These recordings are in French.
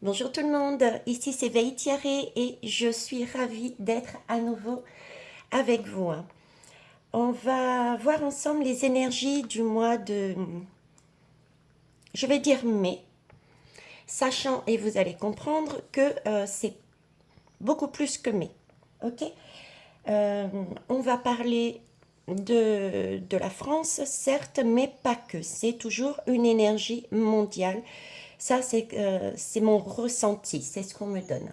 Bonjour tout le monde, ici c'est Veïtiaré et je suis ravie d'être à nouveau avec vous. On va voir ensemble les énergies du mois de, je vais dire mai, sachant, et vous allez comprendre, que c'est beaucoup plus que mai. Ok. Euh, on va parler de la France, certes, mais pas que. C'est toujours une énergie mondiale. Ça, c'est mon ressenti, c'est ce qu'on me donne.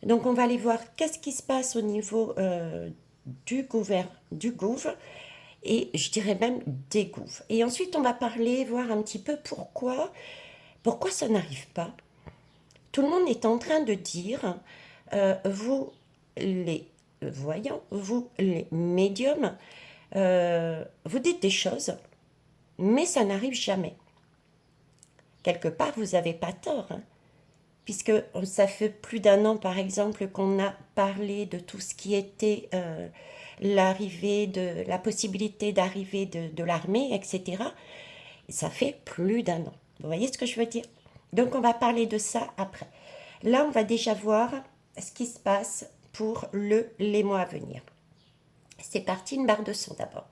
Donc on va aller voir qu'est-ce qui se passe au niveau du gouv et je dirais même des gouves. Et ensuite on va parler, voir un petit peu pourquoi ça n'arrive pas. Tout le monde est en train de dire, vous les voyants, vous les médiums, vous dites des choses, mais ça n'arrive jamais. Quelque part, vous n'avez pas tort, hein, puisque ça fait plus d'un an, par exemple, qu'on a parlé de tout ce qui était la possibilité d'arrivée de l'armée, etc. Ça fait plus d'un an. Vous voyez ce que je veux dire? Donc on va parler de ça après. Là, on va déjà voir ce qui se passe pour les mois à venir. C'est parti, une barre de son d'abord.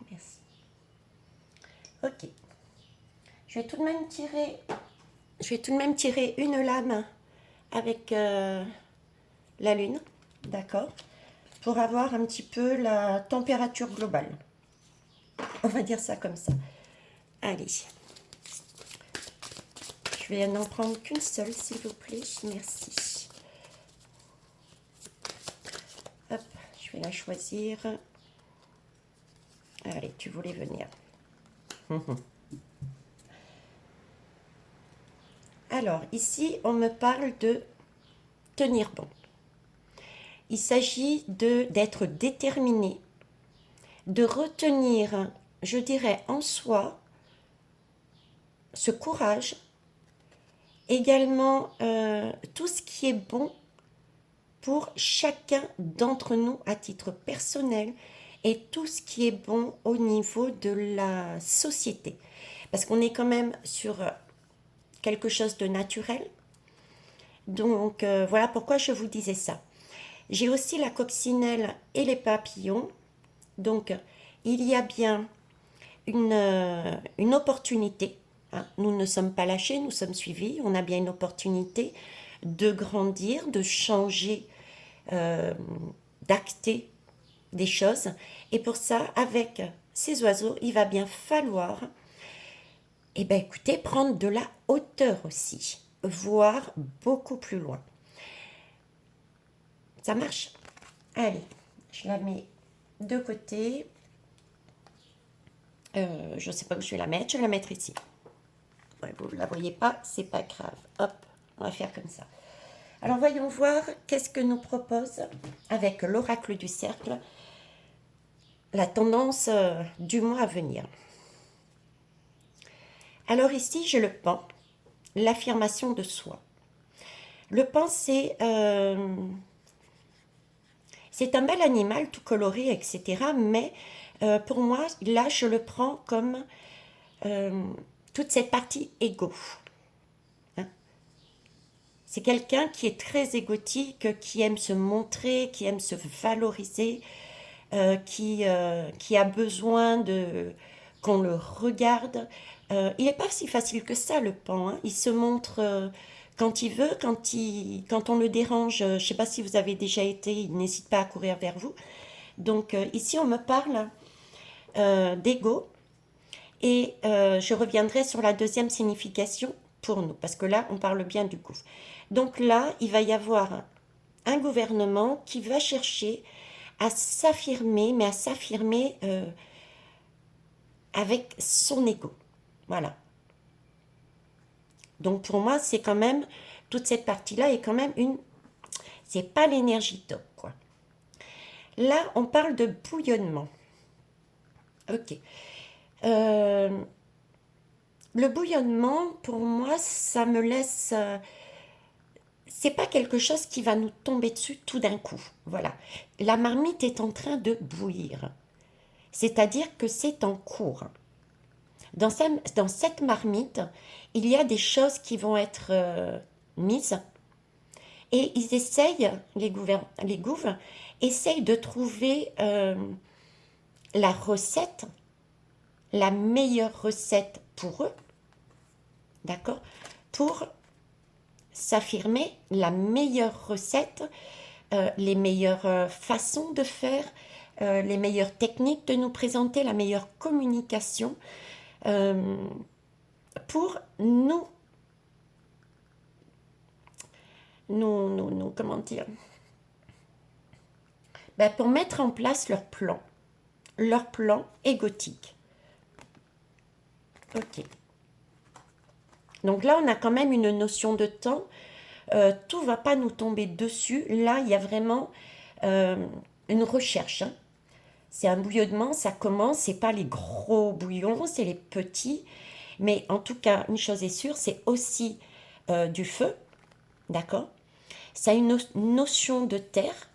Merci. Ok. Je vais tout de même tirer, je vais tout de même tirer une lame avec la lune, d'accord, pour avoir un petit peu la température globale. On va dire ça comme ça. Allez, je vais n'en prendre qu'une seule, s'il vous plaît. Merci. Hop, je vais la choisir. Allez, tu voulais venir. Alors, ici, on me parle de tenir bon. Il s'agit d'être déterminé, de retenir, je dirais, en soi ce courage, également tout ce qui est bon pour chacun d'entre nous à titre personnel et tout ce qui est bon au niveau de la société. Parce qu'on est quand même sur quelque chose de naturel. Donc voilà pourquoi je vous disais ça. J'ai aussi la coccinelle et les papillons. Donc il y a bien une opportunité. Hein. Nous ne sommes pas lâchés, nous sommes suivis. On a bien une opportunité de grandir, de changer, euh, d'acter des choses. Et pour ça, avec ces oiseaux, il va bien falloir, eh ben, écoutez, prendre de la hauteur aussi, voir beaucoup plus loin. Ça marche? Allez, je la mets de côté. Je ne sais pas où je vais la mettre. Je vais la mettre ici. Ouais, vous ne la voyez pas, c'est pas grave. Hop, on va faire comme ça. Alors voyons voir qu'est-ce que nous propose avec l'oracle du cercle la tendance du mois à venir. Alors ici, j'ai le pan, l'affirmation de soi. Le pan, c'est un bel animal tout coloré, etc. Mais pour moi, là, je le prends comme euh, toute cette partie égo. Hein. C'est quelqu'un qui est très égotique, qui aime se montrer, qui aime se valoriser, qui a besoin qu'on le regarde. Il n'est pas si facile que ça, le pan. Hein. Il se montre quand il veut, quand on le dérange. Je ne sais pas si vous avez déjà été, il n'hésite pas à courir vers vous. Donc ici, on me parle d'ego et je reviendrai sur la deuxième signification pour nous, parce que là, on parle bien du gouffre. Donc là, il va y avoir un gouvernement qui va chercher à s'affirmer, mais à s'affirmer avec son ego. Voilà. Donc pour moi, c'est quand même, toute cette partie-là est quand même C'est pas l'énergie top, quoi. Là, on parle de bouillonnement. Ok. Euh, le bouillonnement, pour moi, ça me laisse... c'est pas quelque chose qui va nous tomber dessus tout d'un coup. Voilà. La marmite est en train de bouillir. C'est-à-dire que c'est en cours. Dans cette marmite, il y a des choses qui vont être mises et ils essayent, les gouves, essayent de trouver la recette, la meilleure recette pour eux, d'accord? Pour s'affirmer la meilleure recette, les meilleures façons de faire, les meilleures techniques de nous présenter, la meilleure communication euh, pour comment dire, ben, pour mettre en place leur plan égotique. Ok. Donc là, on a quand même une notion de temps. Tout va pas nous tomber dessus. Là, il y a vraiment une recherche. Hein. C'est un bouillonnement, ça commence. C'est pas les gros bouillons, c'est les petits. Mais en tout cas, une chose est sûre, c'est aussi du feu, d'accord? Ça a une notion de terre,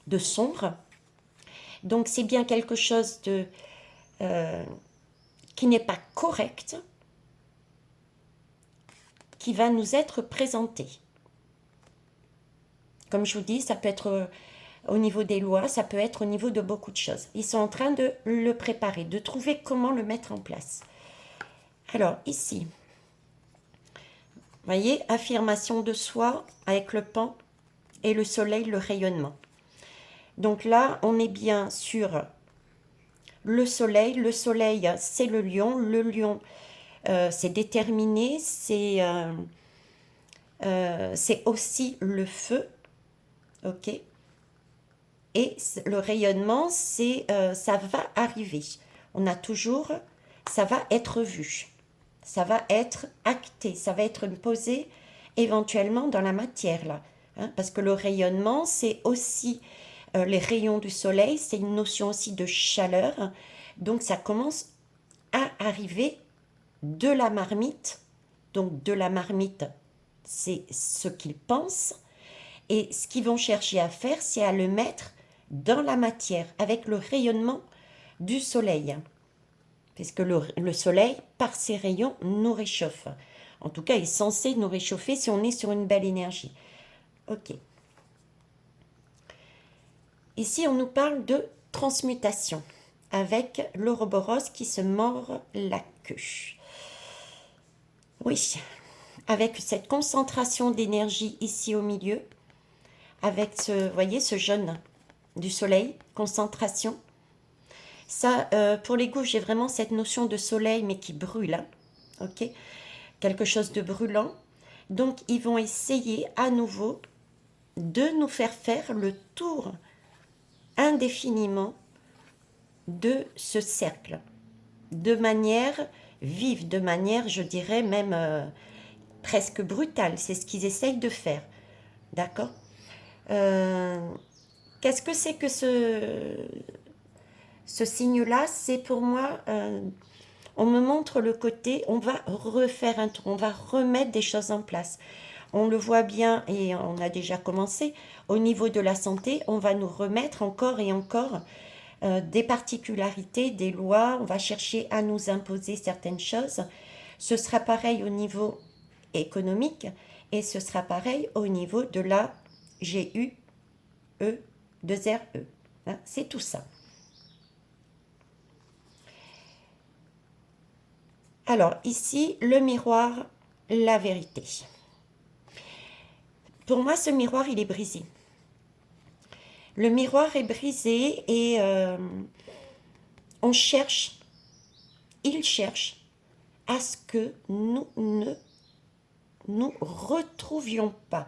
de sombre. Donc c'est bien quelque chose de qui n'est pas correct, qui va nous être présenté. Comme je vous dis, ça peut être au niveau des lois, ça peut être au niveau de beaucoup de choses. Ils sont en train de le préparer, de trouver comment le mettre en place. Alors ici, vous voyez, affirmation de soi avec le pan et le soleil, le rayonnement. Donc là, on est bien sur le soleil. Le soleil, c'est le lion. Le lion, c'est déterminé, c'est aussi le feu, ok. Et le rayonnement, c'est ça va arriver. On a toujours, ça va être vu, ça va être acté, ça va être posé éventuellement dans la matière là, hein, parce que le rayonnement, c'est aussi les rayons du soleil, c'est une notion aussi de chaleur, donc ça commence à arriver de la marmite. Donc de la marmite, c'est ce qu'ils pensent. Et ce qu'ils vont chercher à faire, c'est à le mettre dans la matière, avec le rayonnement du soleil. Puisque le soleil, par ses rayons, nous réchauffe. En tout cas, il est censé nous réchauffer si on est sur une belle énergie. Ok. Ici, on nous parle de transmutation, avec l'Ouroboros qui se mord la queue. Oui, avec cette concentration d'énergie ici au milieu, avec ce, vous voyez, ce jaune du soleil, concentration. Ça, pour les gouttes, j'ai vraiment cette notion de soleil, mais qui brûle, hein, ok, quelque chose de brûlant. Donc, ils vont essayer à nouveau de nous faire le tour indéfiniment de ce cercle, de manière vive, de manière, je dirais même presque brutale. C'est ce qu'ils essayent de faire, d'accord. Qu'est-ce que c'est que ce signe-là? C'est pour moi, on me montre le côté, on va refaire un tour, on va remettre des choses en place. On le voit bien et on a déjà commencé, au niveau de la santé, on va nous remettre encore et encore des particularités, des lois, on va chercher à nous imposer certaines choses. Ce sera pareil au niveau économique et ce sera pareil au niveau de la GUE, 2RE. Hein, c'est tout ça. Alors ici, le miroir, la vérité. Pour moi, ce miroir, il est brisé. Le miroir est brisé et on cherche, il cherche à ce que nous ne nous retrouvions pas.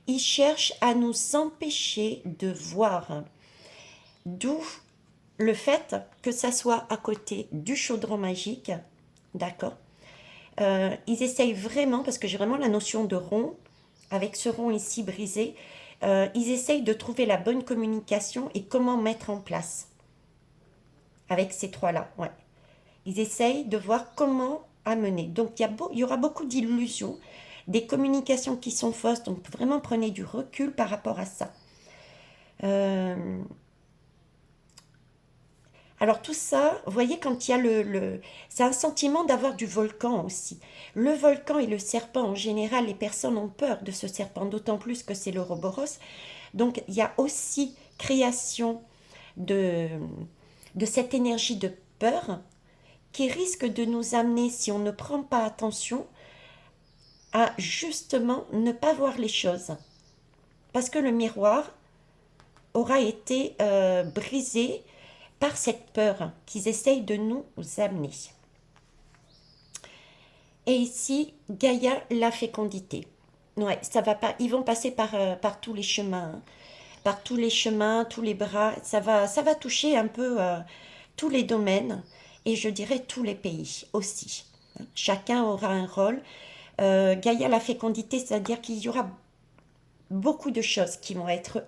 Il cherche à nous empêcher de voir. D'où le fait que ça soit à côté du chaudron magique, d'accord. Ils essayent vraiment, parce que j'ai vraiment la notion de rond, avec ce rond ici brisé, Ils essayent de trouver la bonne communication et comment mettre en place avec ces trois-là. Ouais. Ils essayent de voir comment amener. Donc il y aura beaucoup d'illusions, des communications qui sont fausses. Donc vraiment prenez du recul par rapport à ça. Euh, alors tout ça, vous voyez, quand il y a c'est un sentiment d'avoir du volcan aussi. Le volcan et le serpent, en général, les personnes ont peur de ce serpent, d'autant plus que c'est l'Ouroboros. Donc il y a aussi création de, de cette énergie de peur qui risque de nous amener, si on ne prend pas attention, à justement ne pas voir les choses. Parce que le miroir aura été brisé par cette peur qu'ils essayent de nous amener. Et ici, Gaïa, la fécondité. Ouais, ça va pas. Ils vont passer par tous les chemins, hein. Par tous les chemins, tous les bras. Ça va toucher un peu tous les domaines et je dirais tous les pays aussi. Chacun aura un rôle. Gaïa, la fécondité, c'est-à-dire qu'il y aura beaucoup de choses qui vont être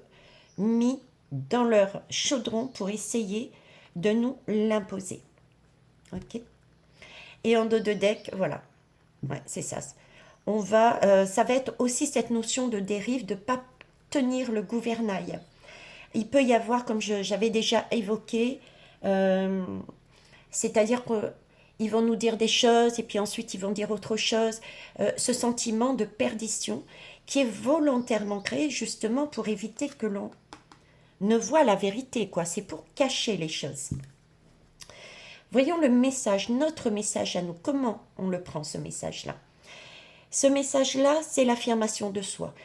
mises dans leur chaudron pour essayer de nous l'imposer. Ok. Et en dos de deck, voilà. Ouais, c'est ça. Ça va être aussi cette notion de dérive, de ne pas tenir le gouvernail. Il peut y avoir, comme j'avais déjà évoqué, euh, c'est-à-dire qu'ils vont nous dire des choses et puis ensuite ils vont dire autre chose. Ce sentiment de perdition qui est volontairement créé justement pour éviter que l'on ne voit la vérité, quoi. C'est pour cacher les choses. Voyons le message, notre message à nous. Comment on le prend, ce message-là? Ce message-là, c'est l'affirmation de soi.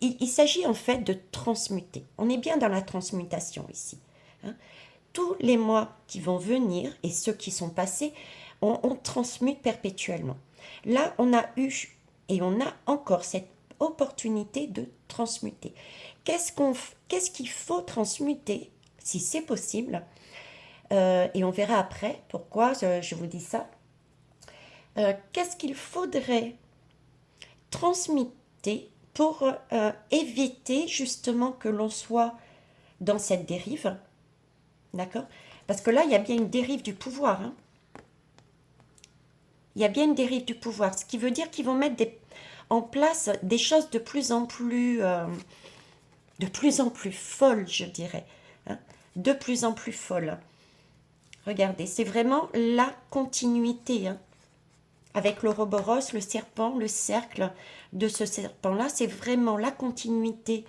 Il s'agit en fait de transmuter. On est bien dans la transmutation ici, hein. Tous les mois qui vont venir et ceux qui sont passés, on transmute perpétuellement. Là, on a eu et on a encore cette opportunité de transmuter. Qu'est-ce qu'il faut transmuter, si c'est possible? Et on verra après pourquoi je vous dis ça. Qu'est-ce qu'il faudrait transmuter pour éviter justement que l'on soit dans cette dérive? D'accord? Parce que là, il y a bien une dérive du pouvoir, hein. Il y a bien une dérive du pouvoir, ce qui veut dire qu'ils vont mettre en place des choses de plus en plus folles, je dirais, hein. De plus en plus folles. Regardez, c'est vraiment la continuité, hein. Avec l'Ouroboros, le serpent, le cercle de ce serpent-là, c'est vraiment la continuité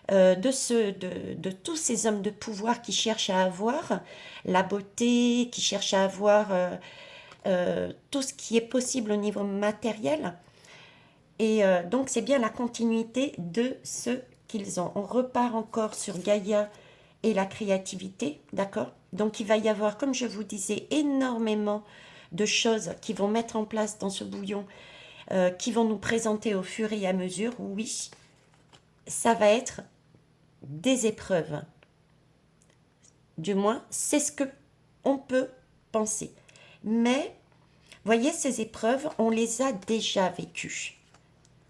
de tous ces hommes de pouvoir qui cherchent à avoir la beauté, qui cherchent à avoir tout ce qui est possible au niveau matériel. Et donc c'est bien la continuité de ce qu'ils ont. On repart encore sur Gaïa et la créativité, d'accord? Donc il va y avoir, comme je vous disais, énormément de choses qui vont mettre en place dans ce bouillon, qui vont nous présenter au fur et à mesure. Oui, ça va être des épreuves. Du moins, c'est ce que on peut penser. Mais, voyez, ces épreuves, on les a déjà vécues.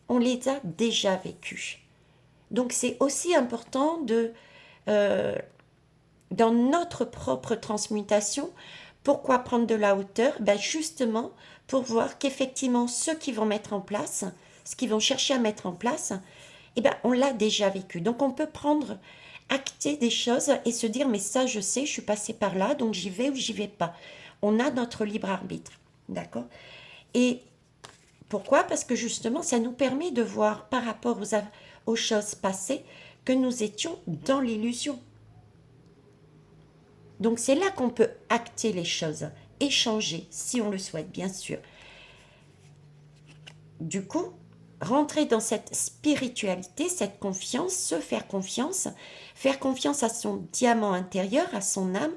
On les a déjà vécues. Donc, c'est aussi important dans notre propre transmutation, pourquoi prendre de la hauteur? Ben justement, pour voir qu'effectivement, ceux qui vont mettre en place, ce qu'ils vont chercher à mettre en place, eh ben, on l'a déjà vécu. Donc, on peut acter des choses et se dire, mais ça, je sais, je suis passé par là, donc j'y vais ou j'y vais pas. On a notre libre arbitre, d'accord? Et pourquoi? Parce que justement, ça nous permet de voir par rapport aux choses passées que nous étions dans l'illusion. Donc c'est là qu'on peut acter les choses, échanger, si on le souhaite, bien sûr. Du coup, rentrer dans cette spiritualité, cette confiance, se faire confiance à son diamant intérieur, à son âme,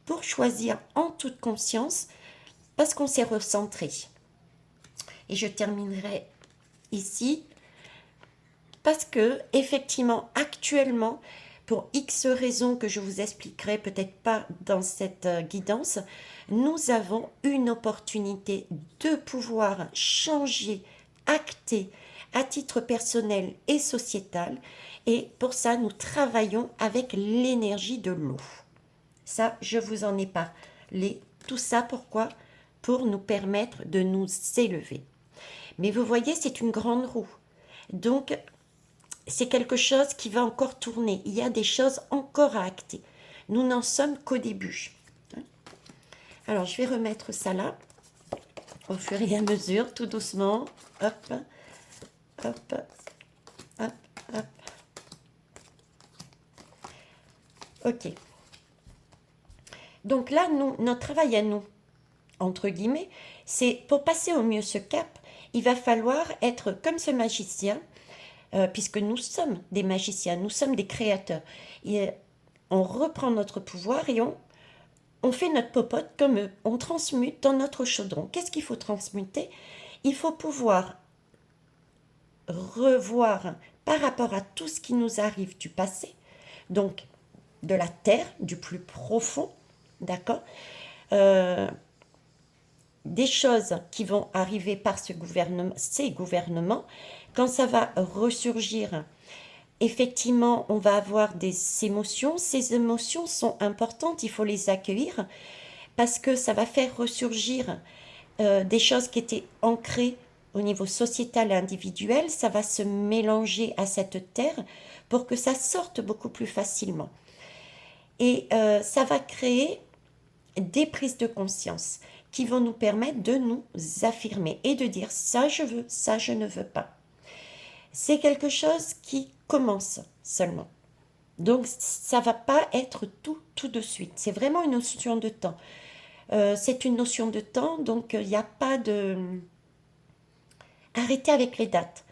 pour choisir en toute conscience, parce qu'on s'est recentré. Et je terminerai ici, parce que, effectivement, actuellement, pour X raisons que je vous expliquerai peut-être pas dans cette guidance, nous avons une opportunité de pouvoir changer, acter, à titre personnel et sociétal. Et pour ça, nous travaillons avec l'énergie de l'eau. Ça, je vous en ai parlé. Tout ça, pourquoi? Pour nous permettre de nous élever. Mais vous voyez, c'est une grande roue. Donc, c'est quelque chose qui va encore tourner. Il y a des choses encore à acter. Nous n'en sommes qu'au début. Alors, je vais remettre ça là, au fur et à mesure, tout doucement. Hop, hop, hop, hop. Ok. Donc là, notre travail à nous, entre guillemets, c'est pour passer au mieux ce cap, il va falloir être comme ce magicien, puisque nous sommes des magiciens, nous sommes des créateurs. Et on reprend notre pouvoir et on fait notre popote comme eux, on transmute dans notre chaudron. Qu'est-ce qu'il faut transmuter? Il faut pouvoir revoir par rapport à tout ce qui nous arrive du passé, donc de la terre, du plus profond, d'accord, des choses qui vont arriver par ces gouvernements, quand ça va ressurgir, effectivement, on va avoir des émotions. Ces émotions sont importantes, il faut les accueillir parce que ça va faire ressurgir des choses qui étaient ancrées au niveau sociétal et individuel. Ça va se mélanger à cette terre pour que ça sorte beaucoup plus facilement. Et ça va créer des prises de conscience qui vont nous permettre de nous affirmer et de dire ça je veux, ça je ne veux pas. C'est quelque chose qui commence seulement. Donc ça ne va pas être tout de suite. C'est vraiment une notion de temps. C'est une notion de temps, donc il n'y a pas de... Arrêtez avec les dates.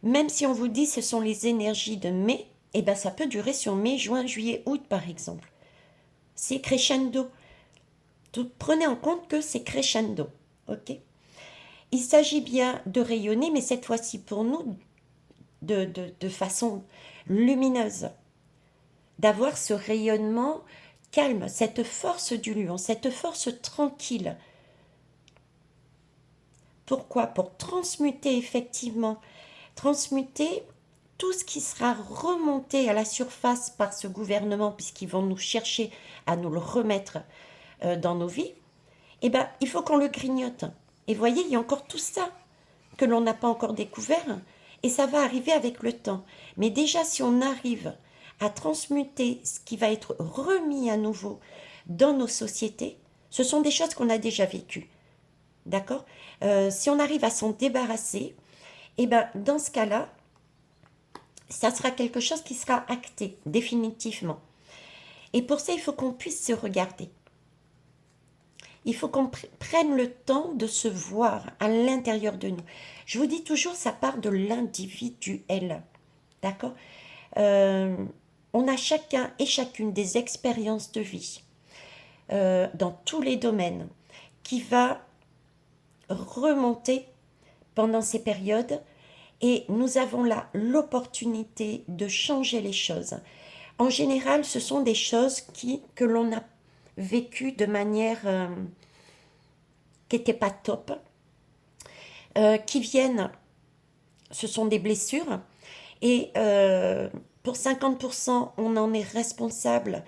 Même si on vous dit ce sont les énergies de mai, eh ben ça peut durer sur mai, juin, juillet, août par exemple. C'est crescendo. Prenez en compte que c'est crescendo. Ok. Il s'agit bien de rayonner, mais cette fois-ci pour nous, de façon lumineuse. D'avoir ce rayonnement calme, cette force du lion, cette force tranquille. Pourquoi? Pour transmuter effectivement, transmuter tout ce qui sera remonté à la surface par ce gouvernement, puisqu'ils vont nous chercher à nous le remettre dans nos vies, eh ben, il faut qu'on le grignote. Et voyez, il y a encore tout ça que l'on n'a pas encore découvert, et ça va arriver avec le temps. Mais déjà, si on arrive à transmuter ce qui va être remis à nouveau dans nos sociétés, ce sont des choses qu'on a déjà vécues. D'accord? Si on arrive à s'en débarrasser, eh ben, dans ce cas-là, ça sera quelque chose qui sera acté définitivement. Et pour ça, il faut qu'on puisse se regarder. Il faut qu'on prenne le temps de se voir à l'intérieur de nous. Je vous dis toujours, ça part de l'individuel. D'accord? On a chacun et chacune des expériences de vie dans tous les domaines qui va remonter pendant ces périodes et nous avons là l'opportunité de changer les choses. En général, ce sont des choses que l'on a vécues de manière qui n'était pas top, qui viennent, ce sont des blessures et pour 50% on en est responsable,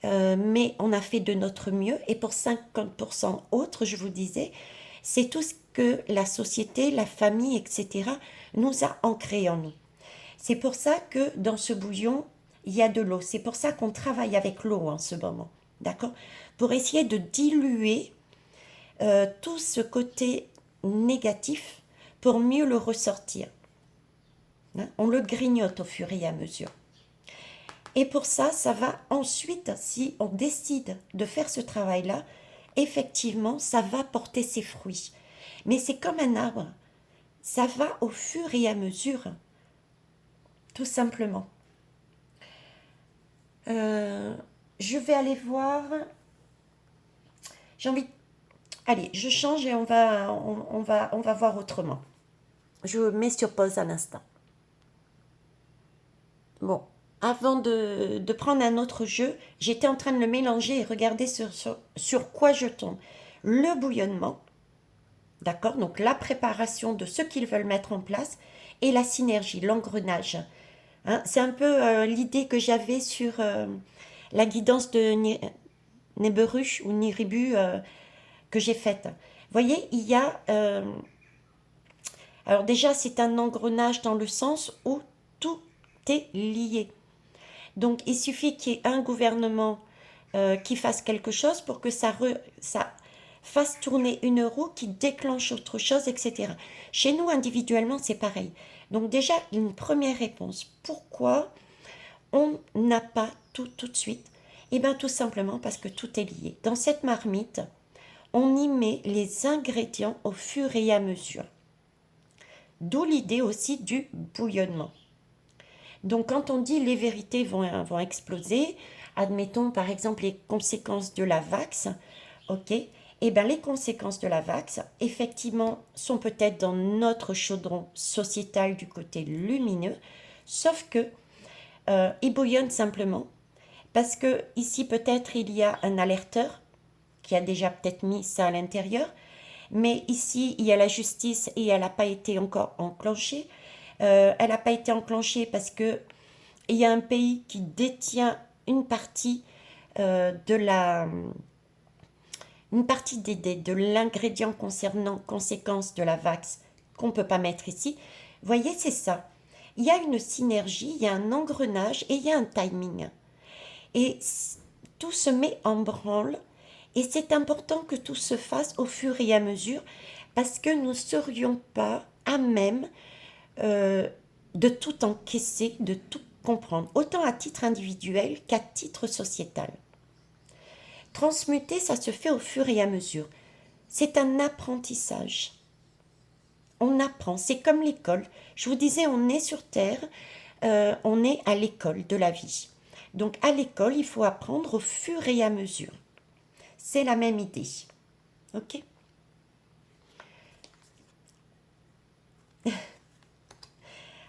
mais on a fait de notre mieux, et pour 50% autres, je vous disais, c'est tout ce que la société, la famille, etc. nous a ancré en nous. C'est pour ça que dans ce bouillon, il y a de l'eau. C'est pour ça qu'on travaille avec l'eau en ce moment, d'accord? Pour essayer de diluer tout ce côté négatif pour mieux le ressortir. Hein? On le grignote au fur et à mesure. Et pour ça, ça va ensuite, si on décide de faire ce travail-là, effectivement, ça va porter ses fruits. Mais c'est comme un arbre. Ça va au fur et à mesure, tout simplement. Je vais aller voir. J'ai envie. Allez, je change et on va voir autrement. Je mets sur pause un instant. Bon, avant de prendre un autre jeu, j'étais en train de le mélanger et regarder sur quoi je tombe. Le bouillonnement, d'accord? Donc la préparation de ce qu'ils veulent mettre en place et la synergie, l'engrenage. Hein, c'est un peu l'idée que j'avais sur la guidance de Neberuch ou Niribu que j'ai faite. Vous voyez, il y a... alors déjà, c'est un engrenage dans le sens où tout est lié. Donc, il suffit qu'il y ait un gouvernement qui fasse quelque chose pour que ça fasse tourner une roue qui déclenche autre chose, etc. Chez nous, individuellement, c'est pareil. Donc déjà, une première réponse. Pourquoi on n'a pas tout de suite? Eh bien, tout simplement parce que tout est lié. Dans cette marmite, on y met les ingrédients au fur et à mesure. D'où l'idée aussi du bouillonnement. Donc quand on dit les vérités vont exploser, admettons par exemple les conséquences de la vax, ok, et bien les conséquences de la vax, effectivement, sont peut-être dans notre chaudron sociétal du côté lumineux, sauf que il bouillonne simplement parce que ici peut-être il y a un alerteur qui a déjà peut-être mis ça à l'intérieur, mais ici il y a la justice et elle n'a pas été encore enclenchée. Elle n'a pas été enclenchée parce que il y a un pays qui détient une partie de la une partie de l'ingrédient concernant conséquences de la vax qu'on ne peut pas mettre ici. Vous voyez, c'est ça. Il y a une synergie, il y a un engrenage et il y a un timing. Et tout se met en branle et c'est important que tout se fasse au fur et à mesure parce que nous ne serions pas à même de tout encaisser, de tout comprendre, autant à titre individuel qu'à titre sociétal. Transmuter, ça se fait au fur et à mesure. C'est un apprentissage. On apprend, c'est comme l'école. Je vous disais, on est sur Terre, on est à l'école de la vie. Donc à l'école, il faut apprendre au fur et à mesure. C'est la même idée. Ok?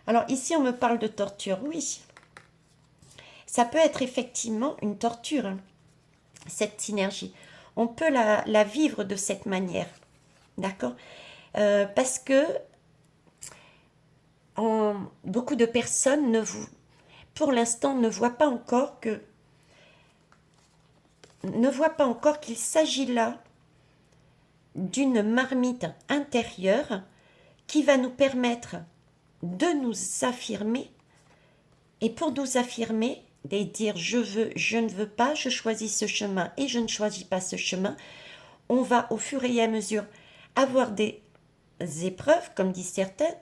Alors ici, on me parle de torture. Oui, ça peut être effectivement une torture, hein, cette synergie. On peut la vivre de cette manière. D'accord? Parce que beaucoup de personnes pour l'instant ne voient pas encore qu'il s'agit là d'une marmite intérieure qui va nous permettre de nous affirmer, et pour nous affirmer et dire je veux, je ne veux pas, je choisis ce chemin et je ne choisis pas ce chemin, on va au fur et à mesure avoir des épreuves, comme disent certains,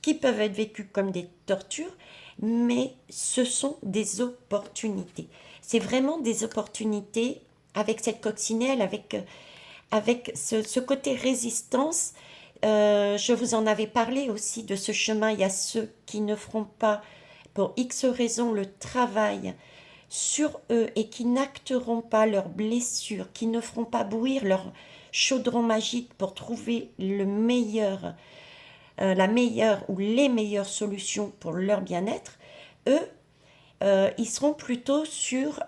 qui peuvent être vécues comme des tortures, mais ce sont des opportunités. C'est vraiment des opportunités avec cette coccinelle, avec ce côté résistance. Je vous en avais parlé aussi de ce chemin. Il y a ceux qui ne feront pas, pour X raisons, le travail sur eux et qui n'acteront pas leurs blessures, qui ne feront pas bouillir leur chaudron magique pour trouver la meilleure ou les meilleures solutions pour leur bien-être, eux, ils seront plutôt sur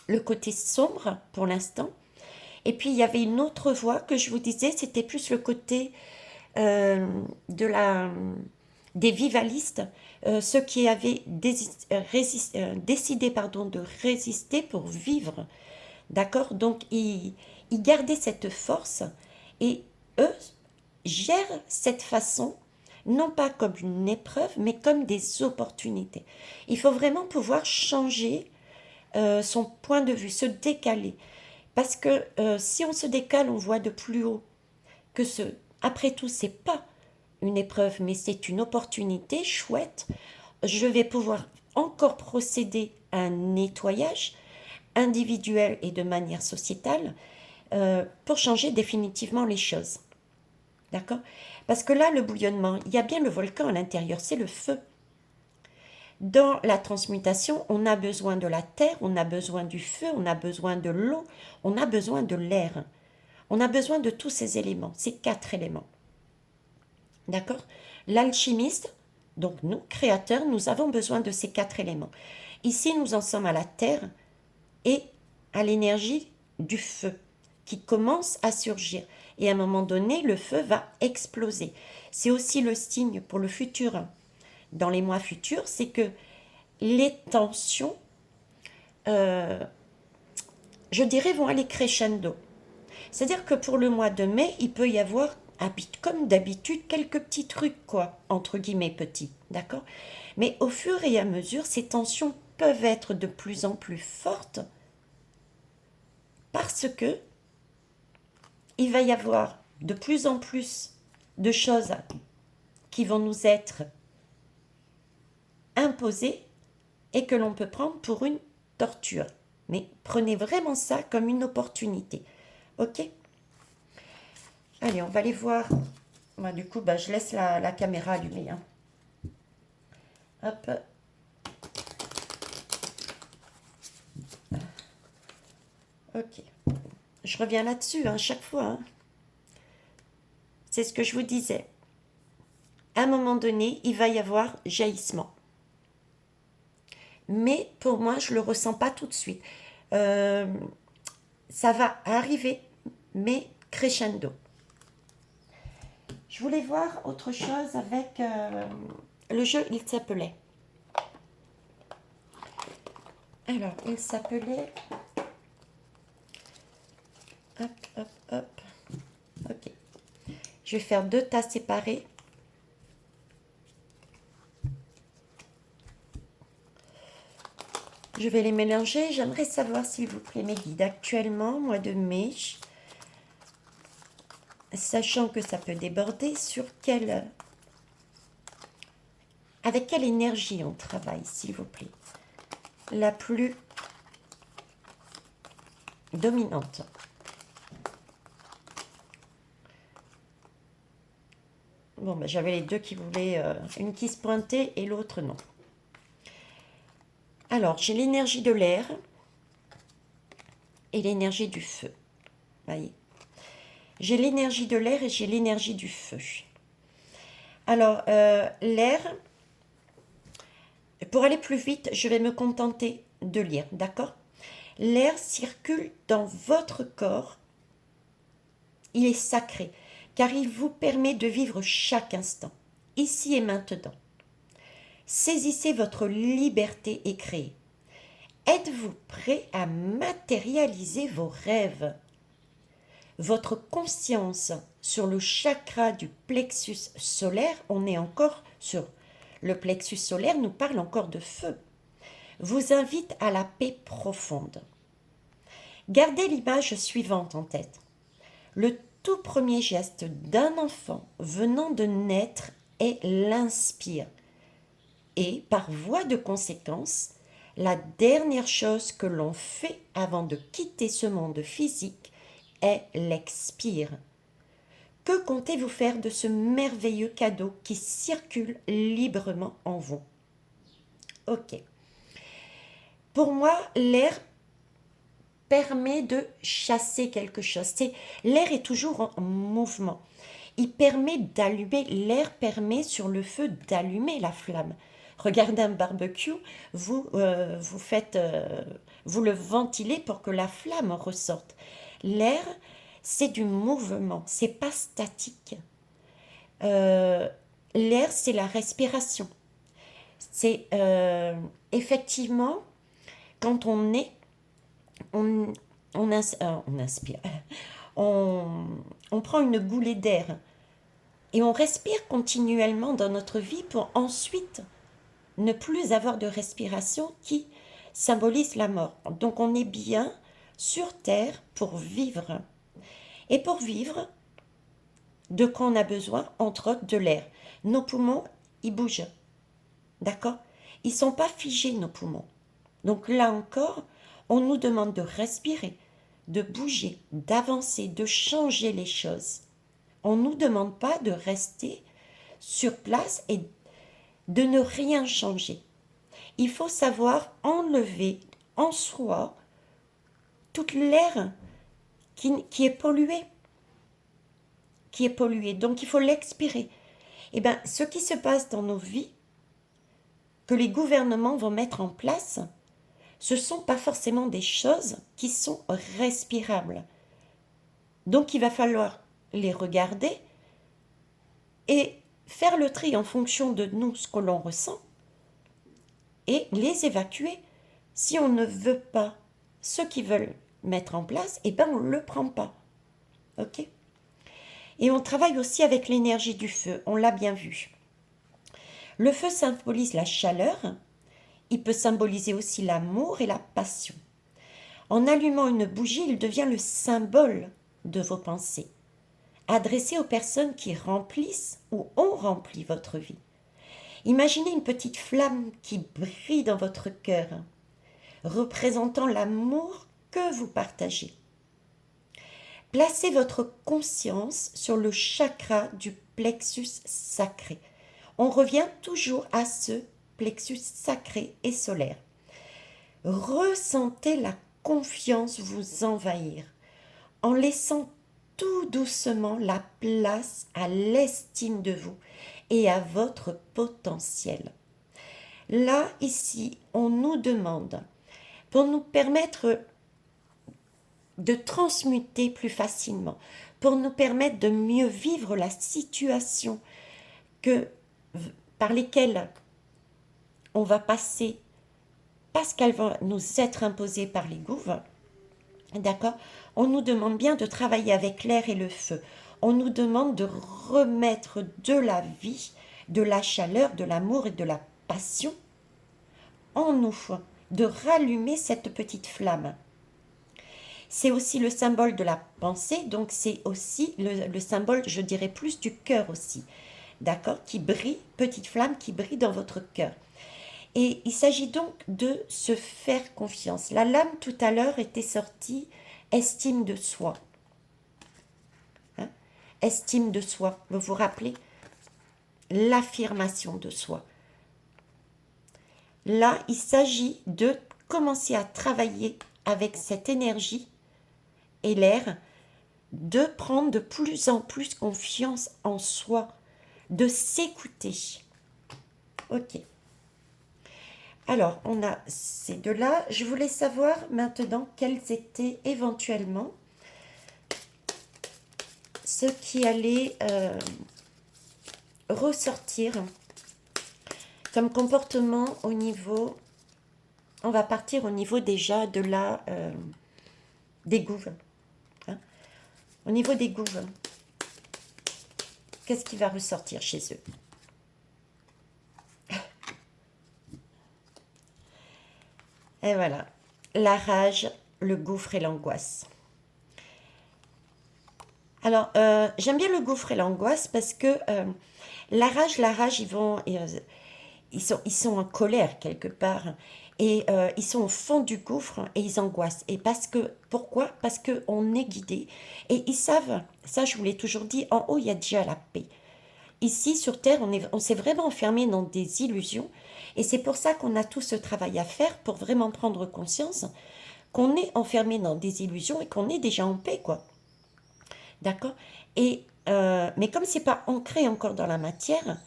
le côté sombre pour l'instant. Et puis il y avait une autre voie que je vous disais, c'était plus le côté euh, de des vivalistes, ceux qui avaient décidé de résister pour vivre. D'accord? Donc ils gardaient cette force et eux gèrent cette façon, non pas comme une épreuve, mais comme des opportunités. Il faut vraiment pouvoir changer son point de vue, se décaler. Parce que si on se décale, on voit de plus haut que après tout, c'est pas une épreuve, mais c'est une opportunité chouette. Je vais pouvoir encore procéder à un nettoyage individuel et de manière sociétale pour changer définitivement les choses. D'accord? Parce que là, le bouillonnement, il y a bien le volcan à l'intérieur, c'est le feu. Dans la transmutation, on a besoin de la terre, on a besoin du feu, on a besoin de l'eau, on a besoin de l'air. On a besoin de tous ces éléments, ces 4 éléments. D'accord? L'alchimiste, donc nous, créateurs, nous avons besoin de ces 4 éléments. Ici, nous en sommes à la terre et à l'énergie du feu qui commence à surgir. Et à un moment donné, le feu va exploser. C'est aussi le signe pour le futur. Dans les mois futurs, c'est que les tensions, je dirais, vont aller crescendo. C'est-à-dire que pour le mois de mai, il peut y avoir, comme d'habitude, quelques petits trucs, quoi, entre guillemets petits, d'accord? Mais au fur et à mesure, ces tensions peuvent être de plus en plus fortes parce que il va y avoir de plus en plus de choses qui vont nous être imposées et que l'on peut prendre pour une torture. Mais prenez vraiment ça comme une opportunité. Ok? Allez, on va aller voir. Moi, du coup, je laisse la caméra allumée. Hein. Hop. Ok. Je reviens là-dessus, hein, chaque fois. Hein. C'est ce que je vous disais. À un moment donné, il va y avoir jaillissement. Mais pour moi, je ne le ressens pas tout de suite. Ça va arriver, mais crescendo. Je voulais voir autre chose avec le jeu, il s'appelait. Alors, il s'appelait... Hop, hop, hop. Ok. Je vais faire 2 tas séparés. Je vais les mélanger. J'aimerais savoir, s'il vous plaît, mes guides. Actuellement, mois de mai, sachant que ça peut déborder, avec quelle énergie on travaille, s'il vous plaît. La plus dominante. Bon, j'avais les deux qui voulaient, une qui se pointait et l'autre non. Alors, j'ai l'énergie de l'air et l'énergie du feu. Voyez. J'ai l'énergie de l'air et j'ai l'énergie du feu. Alors, l'air, pour aller plus vite, je vais me contenter de lire, d'accord? L'air circule dans votre corps. Il est sacré, car il vous permet de vivre chaque instant, ici et maintenant. Saisissez votre liberté et créez. Êtes-vous prêt à matérialiser vos rêves? Votre conscience sur le chakra du plexus solaire, on est encore sur le plexus solaire, nous parle encore de feu, vous invite à la paix profonde. Gardez l'image suivante en tête. Le tout premier geste d'un enfant venant de naître est l'inspire. Et par voie de conséquence, la dernière chose que l'on fait avant de quitter ce monde physique est l'expire. Que comptez-vous faire de ce merveilleux cadeau qui circule librement en vous? Ok. Pour moi, l'air permet de chasser quelque chose. L'air est toujours en mouvement. Il permet d'allumer, l'air permet sur le feu d'allumer la flamme. Regardez un barbecue, vous le ventilez pour que la flamme ressorte. L'air, c'est du mouvement, c'est pas statique. L'air, c'est la respiration. C'est effectivement, quand on est, on inspire, on prend une goulée d'air et on respire continuellement dans notre vie pour ensuite ne plus avoir de respiration qui symbolise la mort. Donc on est bien sur Terre pour vivre. Et pour vivre, de quoi on a besoin? Entre autres de l'air. Nos poumons, ils bougent. D'accord? Ils ne sont pas figés, nos poumons. Donc là encore, on nous demande de respirer, de bouger, d'avancer, de changer les choses. On ne nous demande pas de rester sur place et de ne rien changer. Il faut savoir enlever en soi toute l'air qui est pollué. Donc il faut l'expirer. Eh bien, ce qui se passe dans nos vies, que les gouvernements vont mettre en place, ce ne sont pas forcément des choses qui sont respirables. Donc il va falloir les regarder et faire le tri en fonction de nous, ce que l'on ressent, et les évacuer. Si on ne veut pas ce qu'ils veulent mettre en place, eh ben on ne le prend pas. Ok? Et on travaille aussi avec l'énergie du feu, on l'a bien vu. Le feu symbolise la chaleur, il peut symboliser aussi l'amour et la passion. En allumant une bougie, il devient le symbole de vos pensées, adressé aux personnes qui remplissent ou ont rempli votre vie. Imaginez une petite flamme qui brille dans votre cœur, représentant l'amour que vous partagez. Placez votre conscience sur le chakra du plexus sacré. On revient toujours à ce plexus sacré et solaire. Ressentez la confiance vous envahir en laissant tout doucement la place à l'estime de vous et à votre potentiel. Là, ici, on nous demande, pour nous permettre de transmuter plus facilement, pour nous permettre de mieux vivre la situation par lesquelles on va passer parce qu'elles vont nous être imposées par les gouvernements, d'accord? On nous demande bien de travailler avec l'air et le feu. On nous demande de remettre de la vie, de la chaleur, de l'amour et de la passion en nous, de rallumer cette petite flamme. C'est aussi le symbole de la pensée, donc c'est aussi le symbole, je dirais plus du cœur aussi, d'accord? Qui brille, petite flamme qui brille dans votre cœur. Et il s'agit donc de se faire confiance. La lame tout à l'heure était sortie estime de soi. Hein? Estime de soi, vous vous rappelez? L'affirmation de soi. Là, il s'agit de commencer à travailler avec cette énergie et l'air, de prendre de plus en plus confiance en soi, de s'écouter. Ok. Alors, on a ces deux-là. Je voulais savoir maintenant quels étaient éventuellement ce qui allait ressortir comme comportement au niveau... On va partir au niveau déjà de la des gouves. Hein. Au niveau des gouves, qu'est-ce qui va ressortir chez eux? Et voilà, la rage, le gouffre et l'angoisse. Alors, j'aime bien le gouffre et l'angoisse parce que la rage, ils sont en colère quelque part et ils sont au fond du gouffre et ils angoissent. Et pourquoi? Parce qu'on est guidé et ils savent, ça je vous l'ai toujours dit, en haut il y a déjà la paix. Ici sur Terre, on s'est vraiment enfermé dans des illusions et c'est pour ça qu'on a tout ce travail à faire pour vraiment prendre conscience qu'on est enfermé dans des illusions et qu'on est déjà en paix, quoi. D'accord? Mais comme c'est pas ancré encore dans la matière,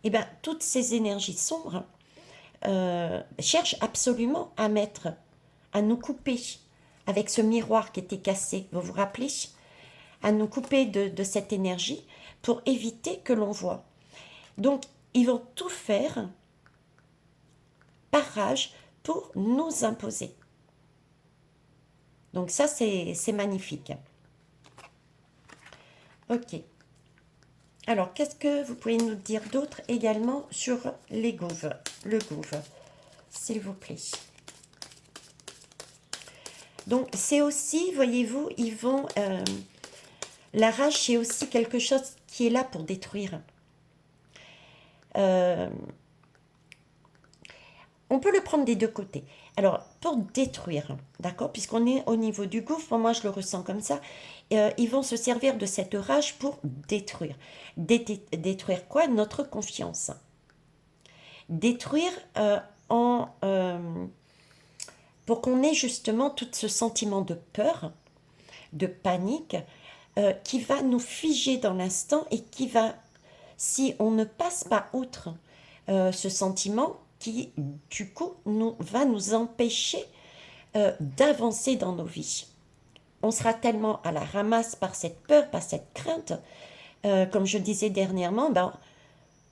eh ben, toutes ces énergies sombres cherchent absolument à nous couper avec ce miroir qui était cassé, vous vous rappelez? À nous couper de cette énergie pour éviter que l'on voit. Donc, ils vont tout faire par rage pour nous imposer. Donc ça, c'est magnifique. Ok. Alors, qu'est-ce que vous pouvez nous dire d'autre également sur les gouves, le gouve, s'il vous plaît. Donc, c'est aussi, voyez-vous, la rage, c'est aussi quelque chose qui est là pour détruire. On peut le prendre des deux côtés. Alors, pour détruire, d'accord, puisqu'on est au niveau du gouffre, moi je le ressens comme ça, ils vont se servir de cette rage pour détruire. Détruire quoi? Notre confiance. Détruire pour qu'on ait justement tout ce sentiment de peur, de panique, qui va nous figer dans l'instant et qui va, si on ne passe pas outre ce sentiment, qui du coup va nous empêcher d'avancer dans nos vies. On sera tellement à la ramasse par cette peur, par cette crainte, comme je disais dernièrement,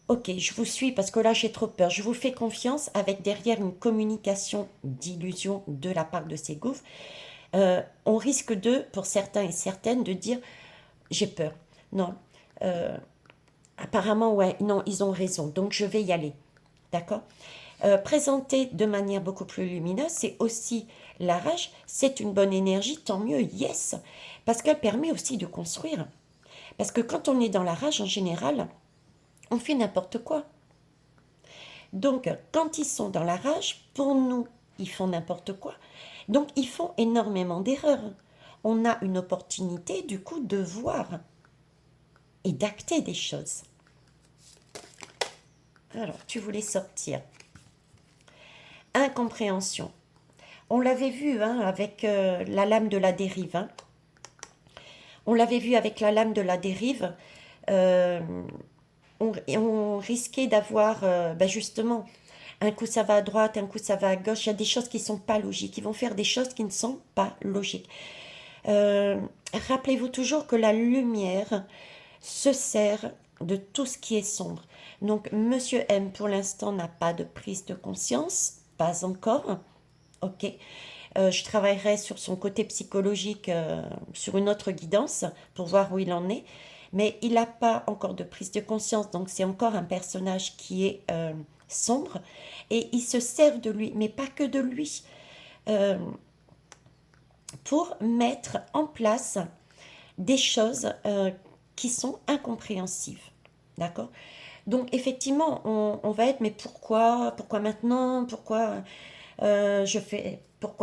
Ok, je vous suis parce que là j'ai trop peur. Je vous fais confiance avec derrière une communication d'illusion de la part de ces gouffres. On risque de, pour certains et certaines, de dire j'ai peur. Non, euh, apparemment ouais, non, ils ont raison. Donc je vais y aller. D'accord. Présenter de manière beaucoup plus lumineuse, c'est aussi la rage. C'est une bonne énergie, tant mieux, yes, parce qu'elle permet aussi de construire. Parce que quand on est dans la rage, en général, on fait n'importe quoi. Donc, quand ils sont dans la rage, pour nous, ils font n'importe quoi. Donc, ils font énormément d'erreurs. On a une opportunité, du coup, de voir et d'acter des choses. Alors, tu voulais sortir. Incompréhension. On l'avait vu hein, avec la lame de la dérive. Hein. On l'avait vu avec la lame de la dérive. Euh, on risquait d'avoir, justement, un coup ça va à droite, un coup ça va à gauche. Il y a des choses qui ne sont pas logiques. Ils vont faire des choses qui ne sont pas logiques. Euh, Rappelez-vous toujours que la lumière se sert de tout ce qui est sombre. Donc, Monsieur M, pour l'instant, n'a pas de prise de conscience, pas encore. Ok. Je travaillerai sur son côté psychologique, sur une autre guidance, pour voir où il en est. Mais il n'a pas encore de prise de conscience, donc c'est encore un personnage qui est sombre. Et il se sert de lui, mais pas que de lui, euh, pour mettre en place des choses qui sont incompréhensibles. D'accord. Donc effectivement, on va être, mais pourquoi maintenant, pourquoi